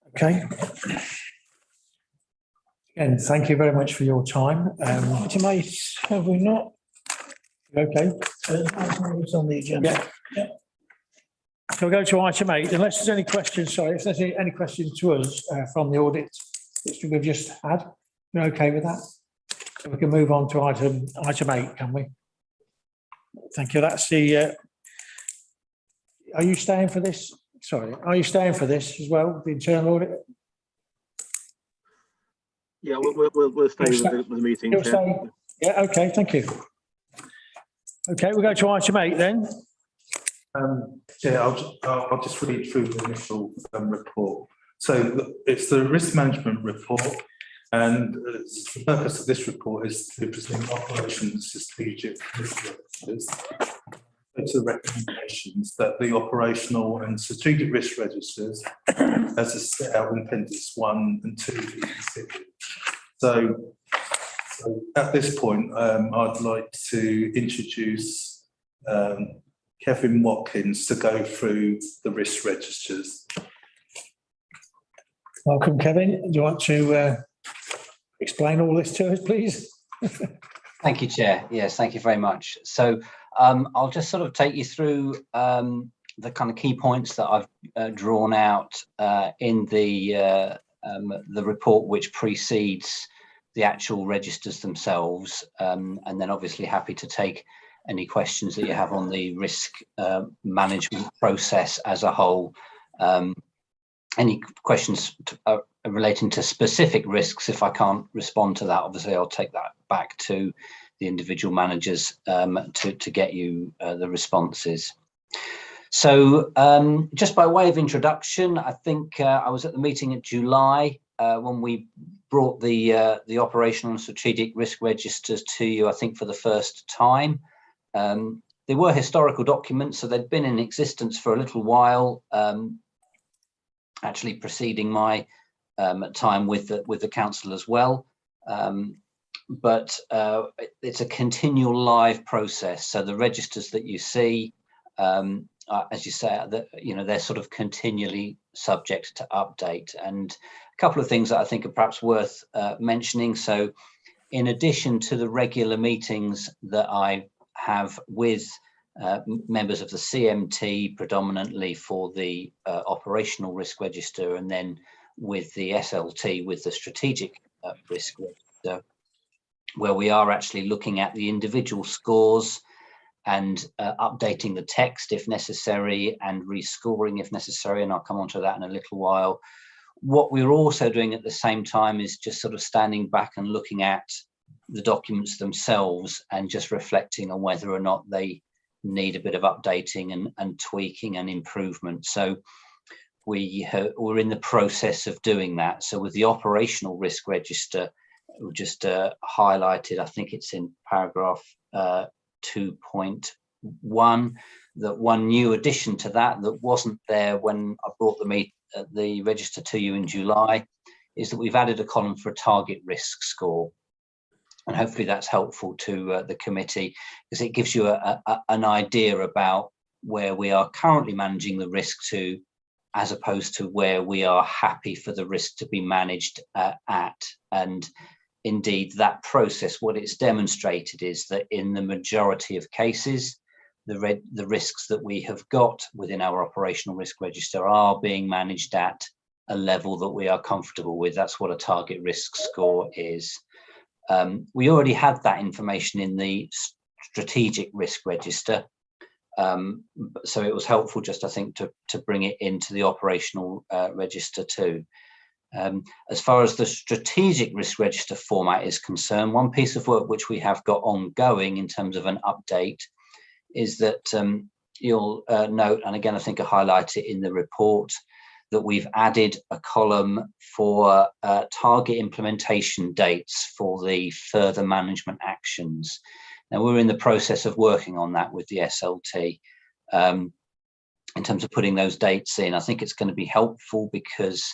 A: Okay. And thank you very much for your time.
B: item 8, have we not?
A: Okay.
B: It's on the agenda.
A: Yeah. So we'll go to item 8, unless there's any questions, sorry, if there's any questions to us from the audit, which we've just had, you're okay with that? So we can move on to item 8, can we? Thank you. That's the, are you staying for this? Sorry, are you staying for this as well, the internal audit?
E: Yeah, we'll stay with the meeting.
A: You'll stay? Yeah, okay, thank you. Okay, we'll go to item 8 then.
C: Yeah, I'll just read through the initial report. So it's the risk management report, and the purpose of this report is to present operations strategic risk registers. To the recommendations that the operational and strategic risk registers, as is set out in Appendix 1 and 2, be considered. So at this point, I'd like to introduce Kevin Watkins to go through the risk registers.
A: Welcome, Kevin. Do you want to explain all this to us, please?
G: Thank you, Chair. Yes, thank you very much. So I'll just sort of take you through the kind of key points that I've drawn out in the report which precedes the actual registers themselves, and then obviously happy to take any questions that you have on the risk management process as a whole. Any questions relating to specific risks, if I can't respond to that, obviously I'll take that back to the individual managers to get you the responses. So just by way of introduction, I think I was at the meeting in July when we brought the operational and strategic risk registers to you, I think for the first time. They were historical documents, so they'd been in existence for a little while, actually preceding my time with the council as well. But it's a continual live process. So the registers that you see, as you say, they're sort of continually subject to update. And a couple of things that I think are perhaps worth mentioning. So in addition to the regular meetings that I have with members of the CMT, predominantly for the operational risk register, and then with the SLT, with the strategic risk register, where we are actually looking at the individual scores and updating the text if necessary and rescoring if necessary, and I'll come on to that in a little while. What we're also doing at the same time is just sort of standing back and looking at the documents themselves and just reflecting on whether or not they need a bit of updating and tweaking and improvement. So we're in the process of doing that. So with the operational risk register, we just highlighted, I think it's in paragraph 2.1, that one new addition to that wasn't there when I brought the register to you in July, is that we've added a column for a target risk score. And hopefully that's helpful to the committee, because it gives you an idea about where we are currently managing the risk to, as opposed to where we are happy for the risk to be managed at. And indeed, that process, what it's demonstrated is that in the majority of cases, the risks that we have got within our operational risk register are being managed at a level that we are comfortable with. That's what a target risk score is. We already had that information in the strategic risk register, so it was helpful just, I think, to bring it into the operational register too. As far as the strategic risk register format is concerned, one piece of work which we have got ongoing in terms of an update is that you'll note, and again I think I highlight it in the report, that we've added a column for target implementation dates for the further management actions. Now we're in the process of working on that with the SLT in terms of putting those dates in. I think it's going to be helpful because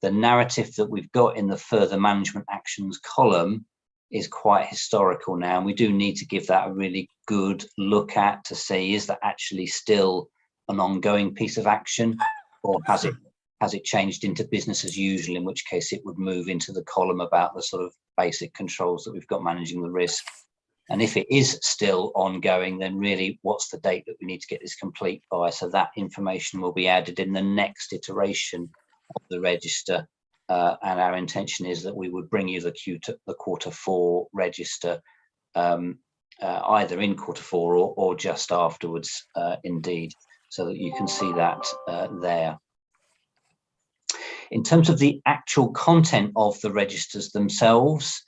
G: the narrative that we've got in the further management actions column is quite historical now, and we do need to give that a really good look at to see, is that actually still an ongoing piece of action, or has it changed into business as usual, in which case it would move into the column about the sort of basic controls that we've got managing the risk. And if it is still ongoing, then really what's the date that we need to get this complete by? So that information will be added in the next iteration of the register. And our intention is that we would bring you the Q4 register, either in Q4 or just afterwards, indeed, so that you can see that there. In terms of the actual content of the registers themselves,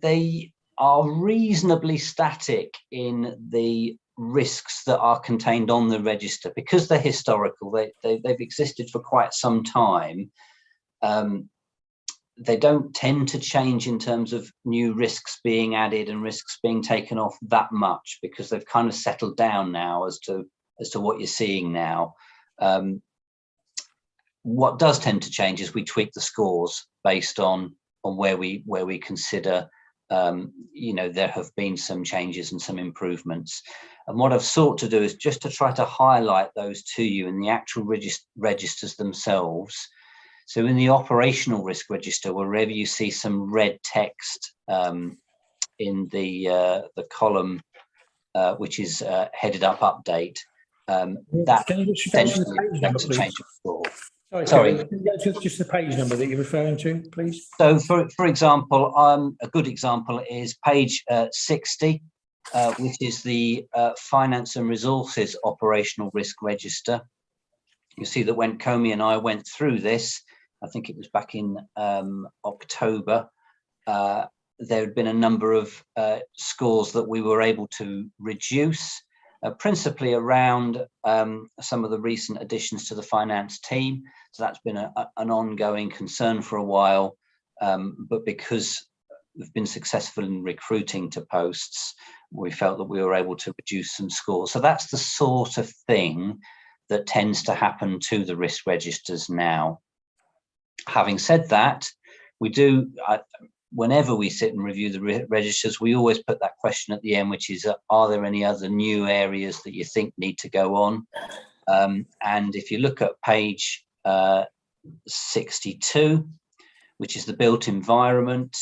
G: they are reasonably static in the risks that are contained on the register, because they're historical. They've existed for quite some time. They don't tend to change in terms of new risks being added and risks being taken off that much, because they've kind of settled down now as to what you're seeing now. What does tend to change is we tweak the scores based on where we consider there have been some changes and some improvements. And what I've sought to do is just to try to highlight those to you in the actual registers themselves, So in the operational risk register, wherever you see some red text in the column which is headed up update, that
A: Can you just go to the
G: essentially
A: page number,
G: reflects a
A: please?
G: change of score.
A: Sorry,
G: Sorry.
A: Kevin, can you go to just the page number that you're referring to, please?
G: So for example, a good example is page 60, which is the finance and resources operational risk register. You see that when Comey and I went through this, I think it was back in October, there had been a number of scores that we were able to reduce, principally around some of the recent additions to the finance team. So that's been an ongoing concern for a while, but because we've been successful in recruiting to posts, we felt that we were able to reduce some scores. So that's the sort of thing that tends to happen to the risk registers now. Having said that, we do, whenever we sit and review the registers, we always put that question at the end, which is, are there any other new areas that you think need to go on? And if you look at page 62, which is the built environment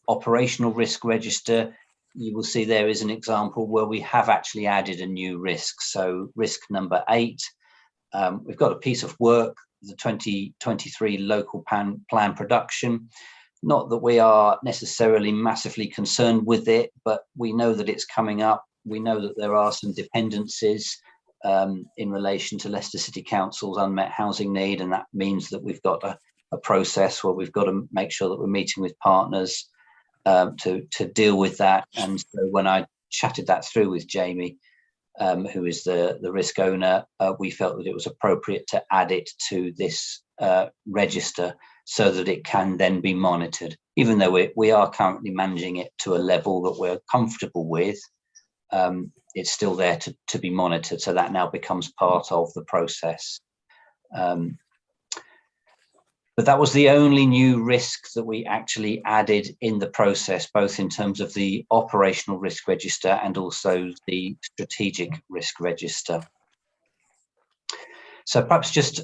G: operational risk register, you will see there is an example where we have actually added a new risk. So risk number 8, we've got a piece of work, the 2023 local plan production. Not that we are necessarily massively concerned with it, but we know that it's coming up. We know that there are some dependencies in relation to Leicester City Council's unmet housing need, and that means that we've got a process where we've got to make sure that we're meeting with partners to deal with that. And so when I chatted that through with Jamie, who is the risk owner, we felt that it was appropriate to add it to this register so that it can then be monitored. Even though we are currently managing it to a level that we're comfortable with, it's still there to be monitored. So that now becomes part of the process. But that was the only new risk that we actually added in the process, both in terms of the operational risk register and also the strategic risk register. So perhaps just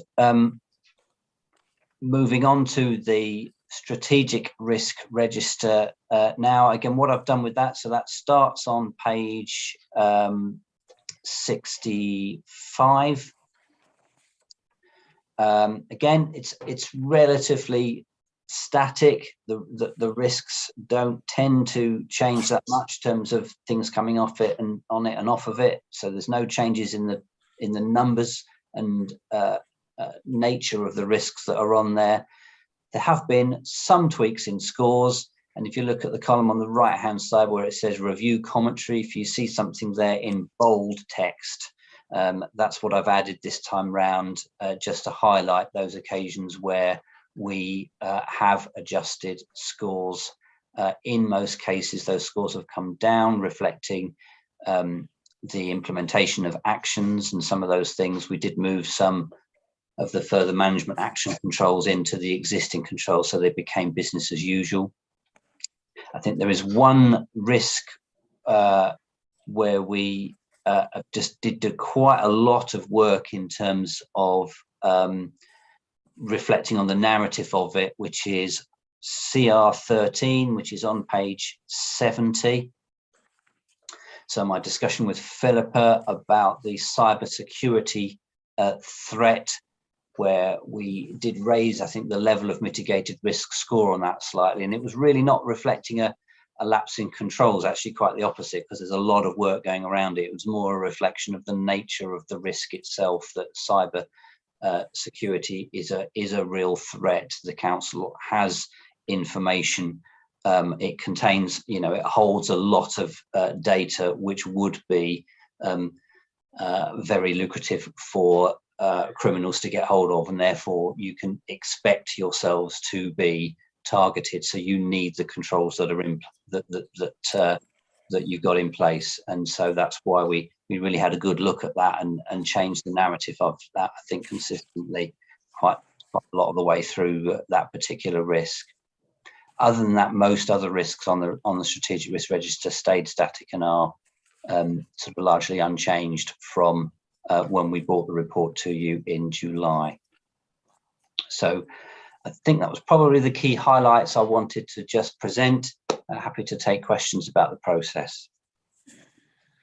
G: moving on to the strategic risk register now. Again, what I've done with that, so that starts on page 65. Again, it's relatively static. The risks don't tend to change that much in terms of things coming off it and on it and off of it. So there's no changes in the numbers and nature of the risks that are on there. There have been some tweaks in scores. And if you look at the column on the right hand side where it says review commentary, if you see something there in bold text, that's what I've added this time round, just to highlight those occasions where we have adjusted scores. In most cases, those scores have come down, reflecting the implementation of actions and some of those things. We did move some of the further management action controls into the existing controls, so they became business as usual. I think there is one risk where we just did quite a lot of work in terms of reflecting on the narrative of it, which is CR13, which is on page 70. So my discussion with Philippa about the cybersecurity threat, where we did raise, I think, the level of mitigated risk score on that slightly, and it was really not reflecting a lapse in controls, actually quite the opposite, because there's a lot of work going around it. It was more a reflection of the nature of the risk itself, that cyber security is a real threat. The council has information. It contains, it holds a lot of data, which would be very lucrative for criminals to get hold of, and therefore you can expect yourselves to be targeted. So you need the controls that are in that you've got in place, and so that's why we really had a good look at that and changed the narrative of that, I think, consistently quite a lot of the way through that particular risk. Other than that, most other risks on the strategic risk register stayed static and are sort of largely unchanged from when we brought the report to you in July. So I think that was probably the key highlights I wanted to just present. Happy to take questions about the process.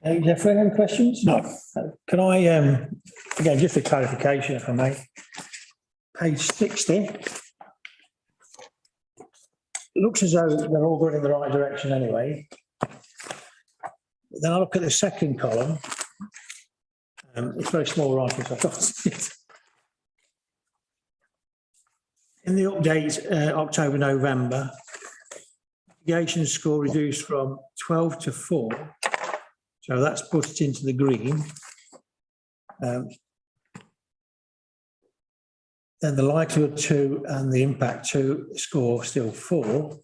A: Jeffrey, any questions?
B: No.
A: Can I, again, just a clarification if I may. Page 60. Looks as though they're all going in the right direction anyway. Then I look at the second column. It's very small writing, so I can't see it. In the update, October, November, mitigation score reduced from 12 to 4. So that's put it into the green. Then the likelihood 2 and the impact 2 score still 4.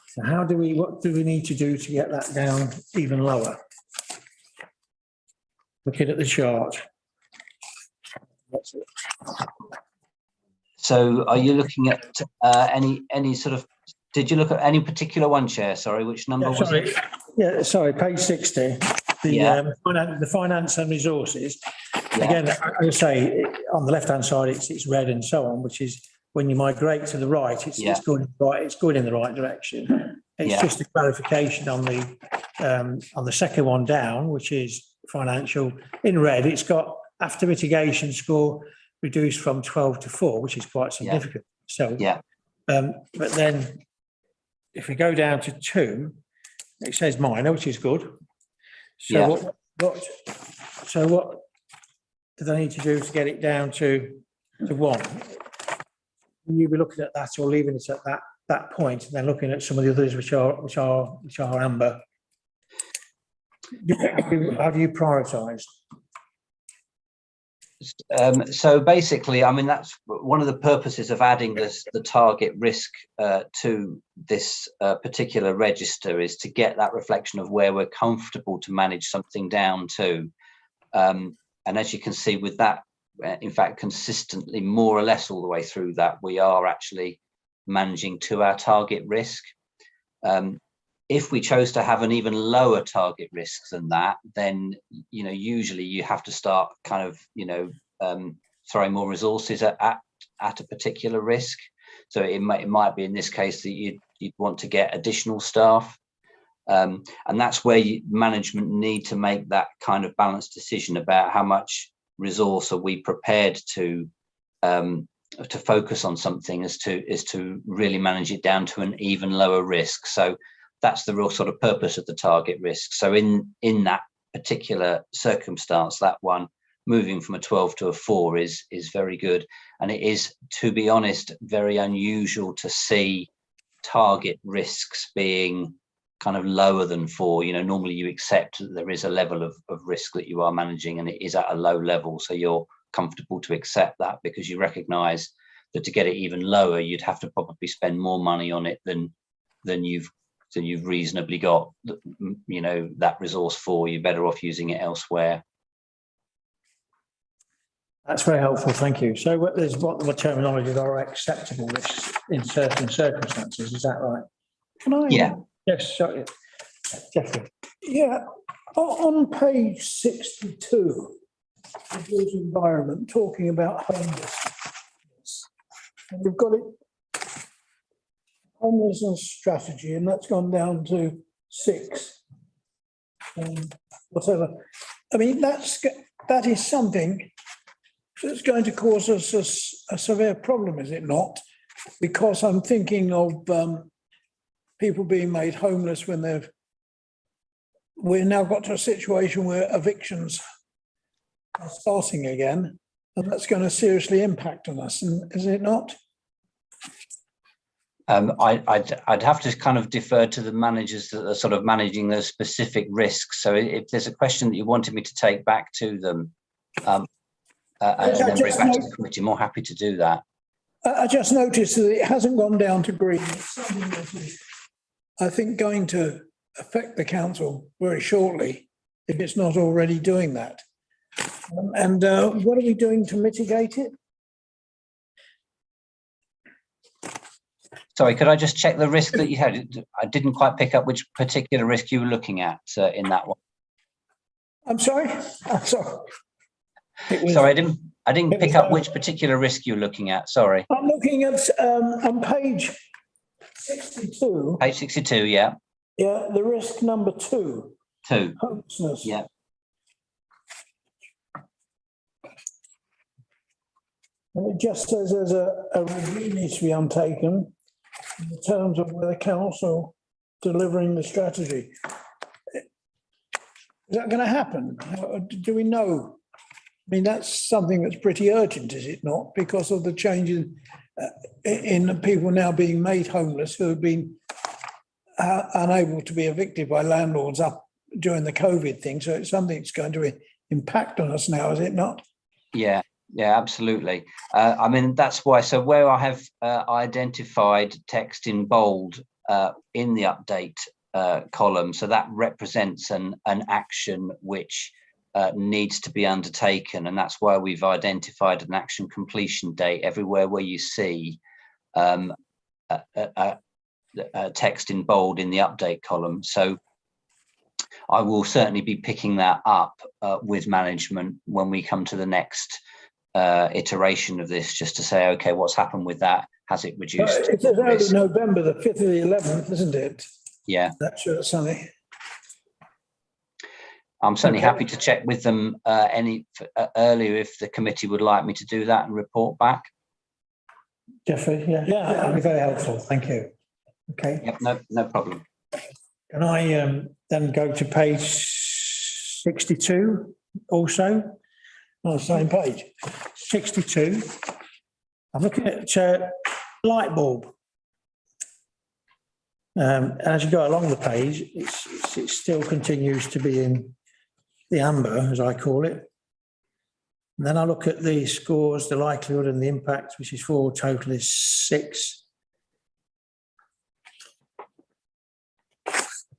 A: So what do we need to do to get that down even lower? Looking at the chart. That's it.
G: So are you looking at any sort of, did you look at any particular one, Chair? Sorry, which number was it?
A: Yeah, sorry, page 60. The finance and resources.
G: Yeah.
A: Again, I say on the left-hand side, it's red and so on, which is when you migrate to the right, it's going right. It's going in the right direction. It's just a clarification on the second one down, which is financial. In red, it's got after mitigation score reduced from 12 to 4, which is quite significant. So, but then if we go down to 2, it says minor, which is good. So what do they need to do to get it down to 1? Will you be looking at that or leaving it at that point and then looking at some of the others which are amber? Have you prioritised?
G: So basically, I mean, that's one of the purposes of adding the target risk to this particular register, is to get that reflection of where we're comfortable to manage something down to. And as you can see with that, in fact, consistently, more or less all the way through that, we are actually managing to our target risk. If we chose to have an even lower target risk than that, then, usually you have to start kind of, throwing more resources at a particular risk. So it might be in this case that you'd want to get additional staff. And that's where management need to make that kind of balanced decision about how much resource are we prepared to focus on something is to really manage it down to an even lower risk. So that's the real sort of purpose of the target risk. So in that particular circumstance, that one moving from a 12 to a 4 is very good. And it is, to be honest, very unusual to see target risks being kind of lower than 4. Normally you accept that there is a level of risk that you are managing and it is at a low level. So you're comfortable to accept that because you recognize that to get it even lower, you'd have to probably spend more money on it than you've reasonably got, that resource for. You're better off using it elsewhere.
A: That's very helpful, thank you. So what terminology are acceptable risks in certain circumstances, is that right?
B: Can I?
G: Yeah.
A: Yes, sorry. Jeffrey.
B: Yeah, on page 62, of the environment, talking about homelessness. And we've got it, homelessness strategy, and that's gone down to 6. Whatever. I mean, that is something that's going to cause us a severe problem, is it not? Because I'm thinking of people being made homeless when we've now got to a situation where evictions are starting again, and that's going to seriously impact on us, is it not?
G: I'd have to kind of defer to the managers that are sort of managing those specific risks. So if there's a question that you wanted me to take back to them, and then bring back to the committee, I'm more happy to do that.
B: I just noticed that it hasn't gone down to green. It's something that is, I think, going to affect the council very shortly, if it's not already doing that. And what are we doing to mitigate it?
G: Sorry, could I just check the risk that you had? I didn't quite pick up which particular risk you were looking at in that one.
B: I'm sorry? I'm sorry.
G: Sorry, I didn't pick up which particular risk you're looking at. Sorry.
B: I'm looking at, on page 62,
G: Page 62. Yeah.
B: yeah, the risk number 2,
G: 2.
B: homelessness.
G: Yeah.
B: And it just says there's a review needs to be undertaken in terms of the council delivering the strategy. Is that going to happen? Do we know? I mean, that's something that's pretty urgent, is it not? Because of the changes in people now being made homeless who have been unable to be evicted by landlords up during the COVID thing. So it's something that's going to impact on us now, is it not?
G: Yeah. Yeah, absolutely. I mean, that's why. So where I have identified text in bold in the update column, so that represents an action which needs to be undertaken, and that's why we've identified an action completion date everywhere where you see text in bold in the update column. So I will certainly be picking that up with management when we come to the next iteration of this, just to say, okay, what's happened with that? Has it reduced?
B: It's early November, the 5th of the 11th, isn't it?
G: Yeah.
B: That's sure, Sonny.
G: I'm certainly happy to check with them earlier if the committee would like me to do that and report back.
A: Jeffrey, yeah, that'd be very helpful. Thank you. Okay.
G: Yep, no problem.
A: Can I then go to page 62 also?
B: On the same page.
A: 62. I'm looking at light bulb. As you go along the page, it still continues to be in the amber, as I call it. And then I look at the scores, the likelihood and the impact, which is 4, total is 6.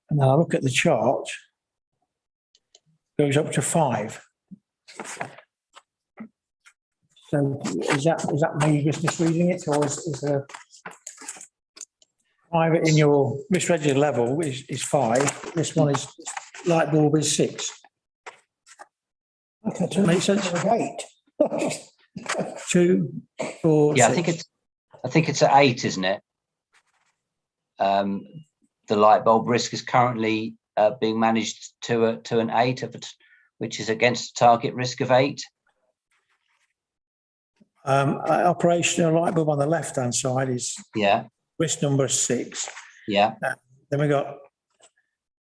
A: And then I look at the chart, goes up to 5. So is that me just misreading it, or is there private in your risk register level is 5? This one is light bulb is 6.
B: Okay,
A: Does that make sense?
B: 8.
A: 2, 4,
G: Yeah,
A: 6.
G: I think it's at 8, isn't it? The light bulb risk is currently being managed to an 8, which is against a target risk of 8.
A: Operational light bulb on the left-hand side is risk number 6.
G: Yeah.
A: Then we got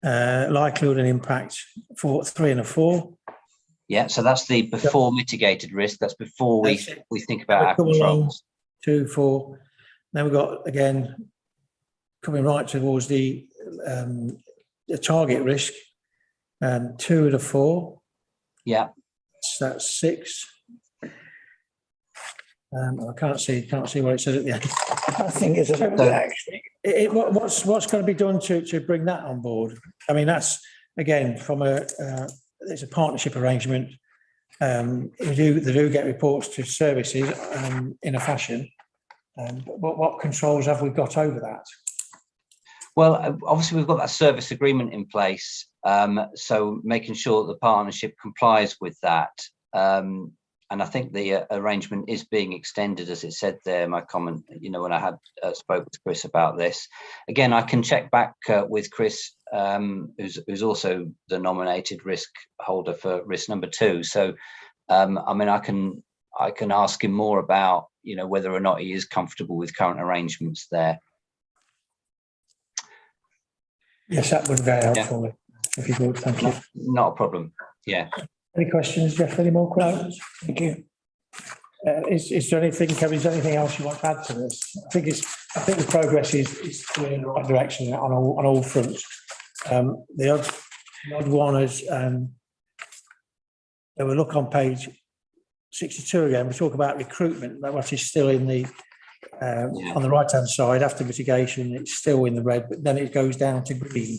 A: likelihood and impact for 3 and a 4.
G: Yeah, so that's the before mitigated risk. That's before we think about our controls.
A: 2, 4. Then we've got, again, coming right towards the target risk, 2 to 4.
G: Yeah.
A: So that's 6. I can't see what it says at the end.
B: I think it's actually.
A: What's going to be done to bring that on board? I mean, that's again from it's a partnership arrangement. They do get reports to services in a fashion. But what controls have we got over that?
G: Well, obviously we've got that service agreement in place, so making sure that the partnership complies with that. And I think the arrangement is being extended, as it said there, my comment, when I had spoke to Chris about this. Again, I can check back with Chris, who's also the nominated risk holder for risk number 2. So, I mean, I can ask him more about, whether or not he is comfortable with current arrangements there.
A: Yes, that would be very helpful. If you could, thank you.
G: Not a problem. Yeah.
A: Any questions, Jeff? Any more questions?
B: No, thank you.
A: Is there anything, Kevin, is there anything else you want to add to this? I think the progress is going in the right direction on all fronts. The odd one is, we look on page 62 again, we talk about recruitment, what is still in the, on the right-hand side, after mitigation, it's still in the red, but then it goes down to green.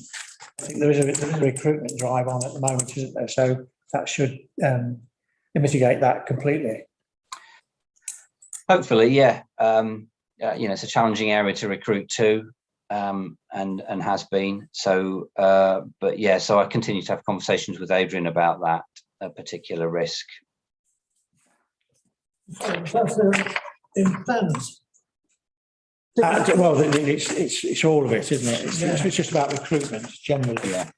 A: I think there is a recruitment drive on at the moment, isn't there? So that should mitigate that completely.
G: Hopefully, yeah. It's a challenging area to recruit to, and has been. So, but yeah, so I continue to have conversations with Adrian about that particular risk.
B: That's in plans.
A: Well, it's all of it, isn't it? It's just about recruitment generally.
G: Yeah.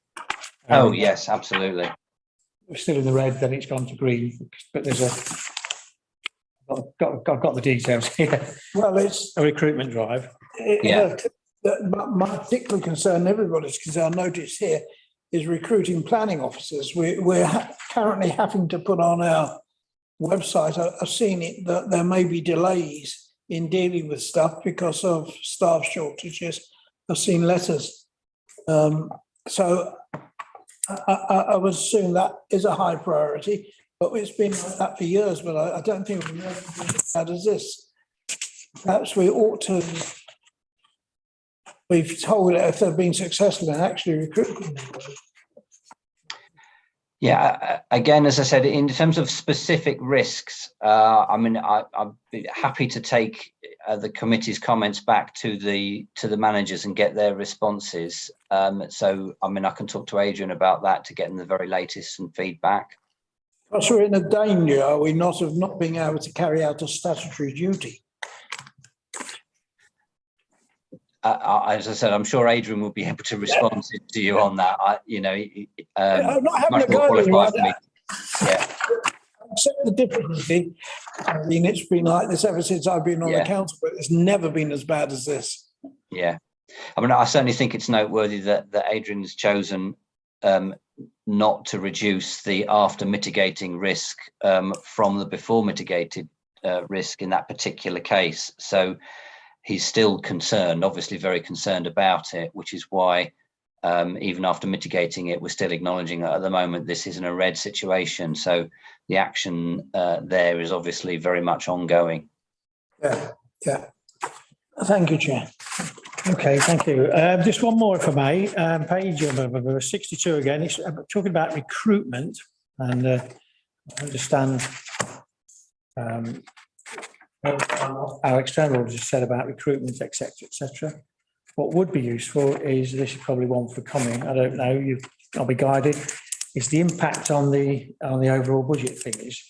G: Oh,
A: Um,
G: yes, absolutely.
A: We're still in the red, then it's gone to green, but there's I've got the details here.
B: Well, it's,
A: A recruitment drive.
G: Yeah.
B: My particular concern, everybody's concern, I notice here, is recruiting planning officers. We're currently having to put on our website, I've seen it, that there may be delays in dealing with stuff because of staff shortages. I've seen letters. So I would assume that is a high priority, but it's been like that for years, but I don't think we've ever been as bad as this. Perhaps we ought to, we've told if they've been successful in actually recruiting them.
G: Yeah, again, as I said, in terms of specific risks, I mean, I'd be happy to take the committee's comments back to the managers and get their responses. So, I mean, I can talk to Adrian about that to get in the very latest and feedback.
B: Because we're in a danger, are we not, of not being able to carry out a statutory duty?
G: As I said, I'm sure Adrian will be able to respond to you on that.
B: I'm not having
G: much
B: a
G: more
B: go at you.
G: qualified for me. Yeah,
B: Accept the difficulty. I mean, it's been like this ever since I've been on the
G: Yeah.
B: council, but it's never been as bad as this.
G: yeah. I mean, I certainly think it's noteworthy that Adrian's chosen not to reduce the after mitigating risk from the before mitigated risk in that particular case. So he's still concerned, obviously very concerned about it, which is why even after mitigating it, we're still acknowledging that at the moment this isn't a red situation. So the action there is obviously very much ongoing.
B: Yeah, yeah. Thank you, Chair.
A: Okay, thank you. Just one more, if I may. Page 62 again. It's talking about recruitment, and I understand our external auditor said about recruitment, etc., etc. What would be useful is, this is probably one for comment. I don't know. I'll be guided. Is the impact on the overall budget figures?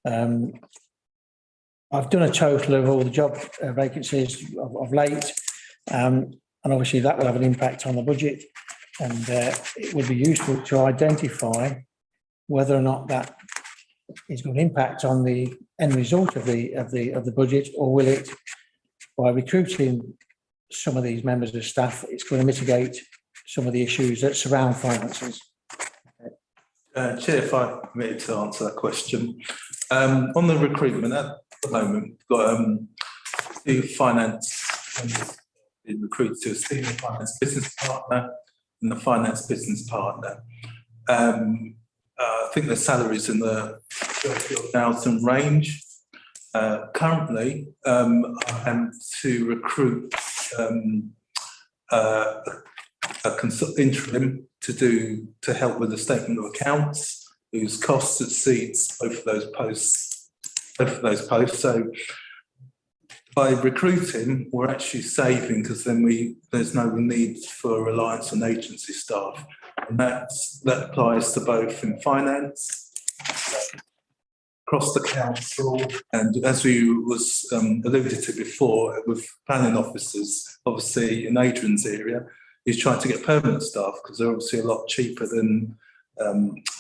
A: I've done a total of all the job vacancies of late, and obviously that will have an impact on the budget. And it would be useful to identify whether or not that is going to impact on the end result of the budget, or will it, by recruiting some of these members of staff, it's going to mitigate some of the issues that surround finances.
C: Chair, if I permitted to answer that question. On the recruitment at the moment, we've got two finance been recruited to a senior finance business partner and the finance business partner. I think the salary's in the 30,000 range. Currently, I am to recruit a interim to help with the statement of accounts, whose costs exceeds both of those posts. So by recruiting, we're actually saving, because then there's no need for reliance on agency staff, and that applies to both in finance, across the council, and as we was alluded to before, with planning officers, obviously in Adrian's area, he's trying to get permanent staff because they're obviously a lot cheaper than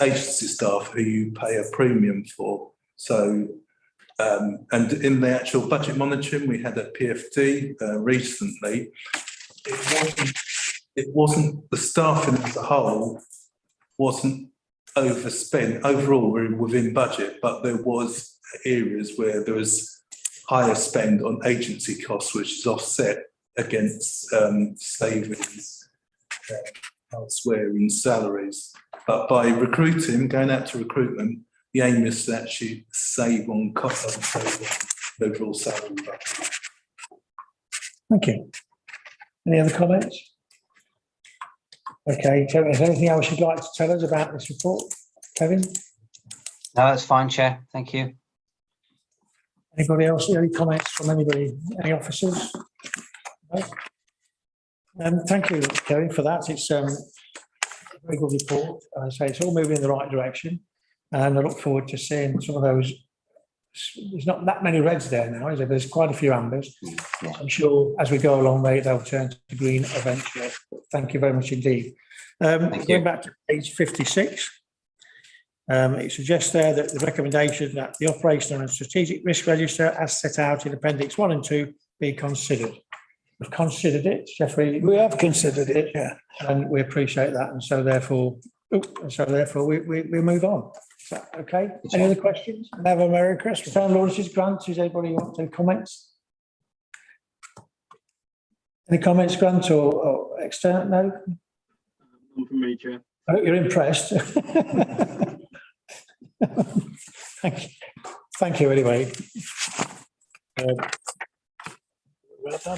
C: agency staff who you pay a premium for. So, and in the actual budget monitoring, we had a PFD recently. It wasn't the staffing as a whole wasn't overspent. Overall, we're within budget, but there was areas where there was higher spend on agency costs, which is offset against savings elsewhere in salaries. But by recruiting, going out to recruitment, the aim is to actually save on cost and save on overall salary.
A: Thank you. Any other comments? Okay, so is there anything else you'd like to tell us about this report, Kevin?
G: No, that's fine, Chair. Thank you.
A: Anybody else? Any comments from anybody? Any officers? No? Thank you, Kevin, for that. It's a very good report. As I say, it's all moving in the right direction, and I look forward to seeing some of those there's not that many reds there now, is there? There's quite a few ambers.
G: Yeah.
A: I'm sure as we go along, they'll turn to green eventually. Thank you very much indeed.
G: Thank
A: Going
G: you.
A: back to page 56, it suggests there that the recommendation that the operational and strategic risk register as set out in Appendix 1 and 2 be considered. We've considered it, Jeffrey.
B: We have considered it, yeah.
A: And we appreciate that, and so therefore we move on. Is that okay? Any other questions?
B: Have a Merry Christmas.
A: External auditors, Grant, does anybody want to comments? Any comments, Grant, or external? No?
E: None from me, Chair.
A: I hope you're impressed. Thank you. Thank you anyway.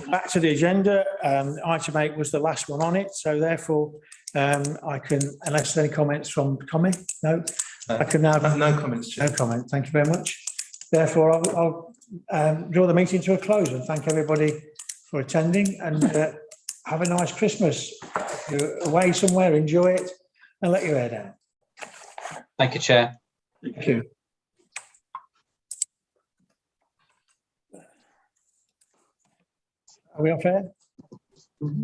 A: Back to the agenda. Item 8 was the last one on it, so therefore I can, unless there's any comments from Tommy, no, I can now.
C: No comments, Chair.
A: No comment. Thank you very much. Therefore, I'll draw the meeting to a close and thank everybody for attending, and have a nice Christmas. If you're away somewhere, enjoy it and let your hair down.
G: Thank you, Chair.
A: Thank you. Are we off air?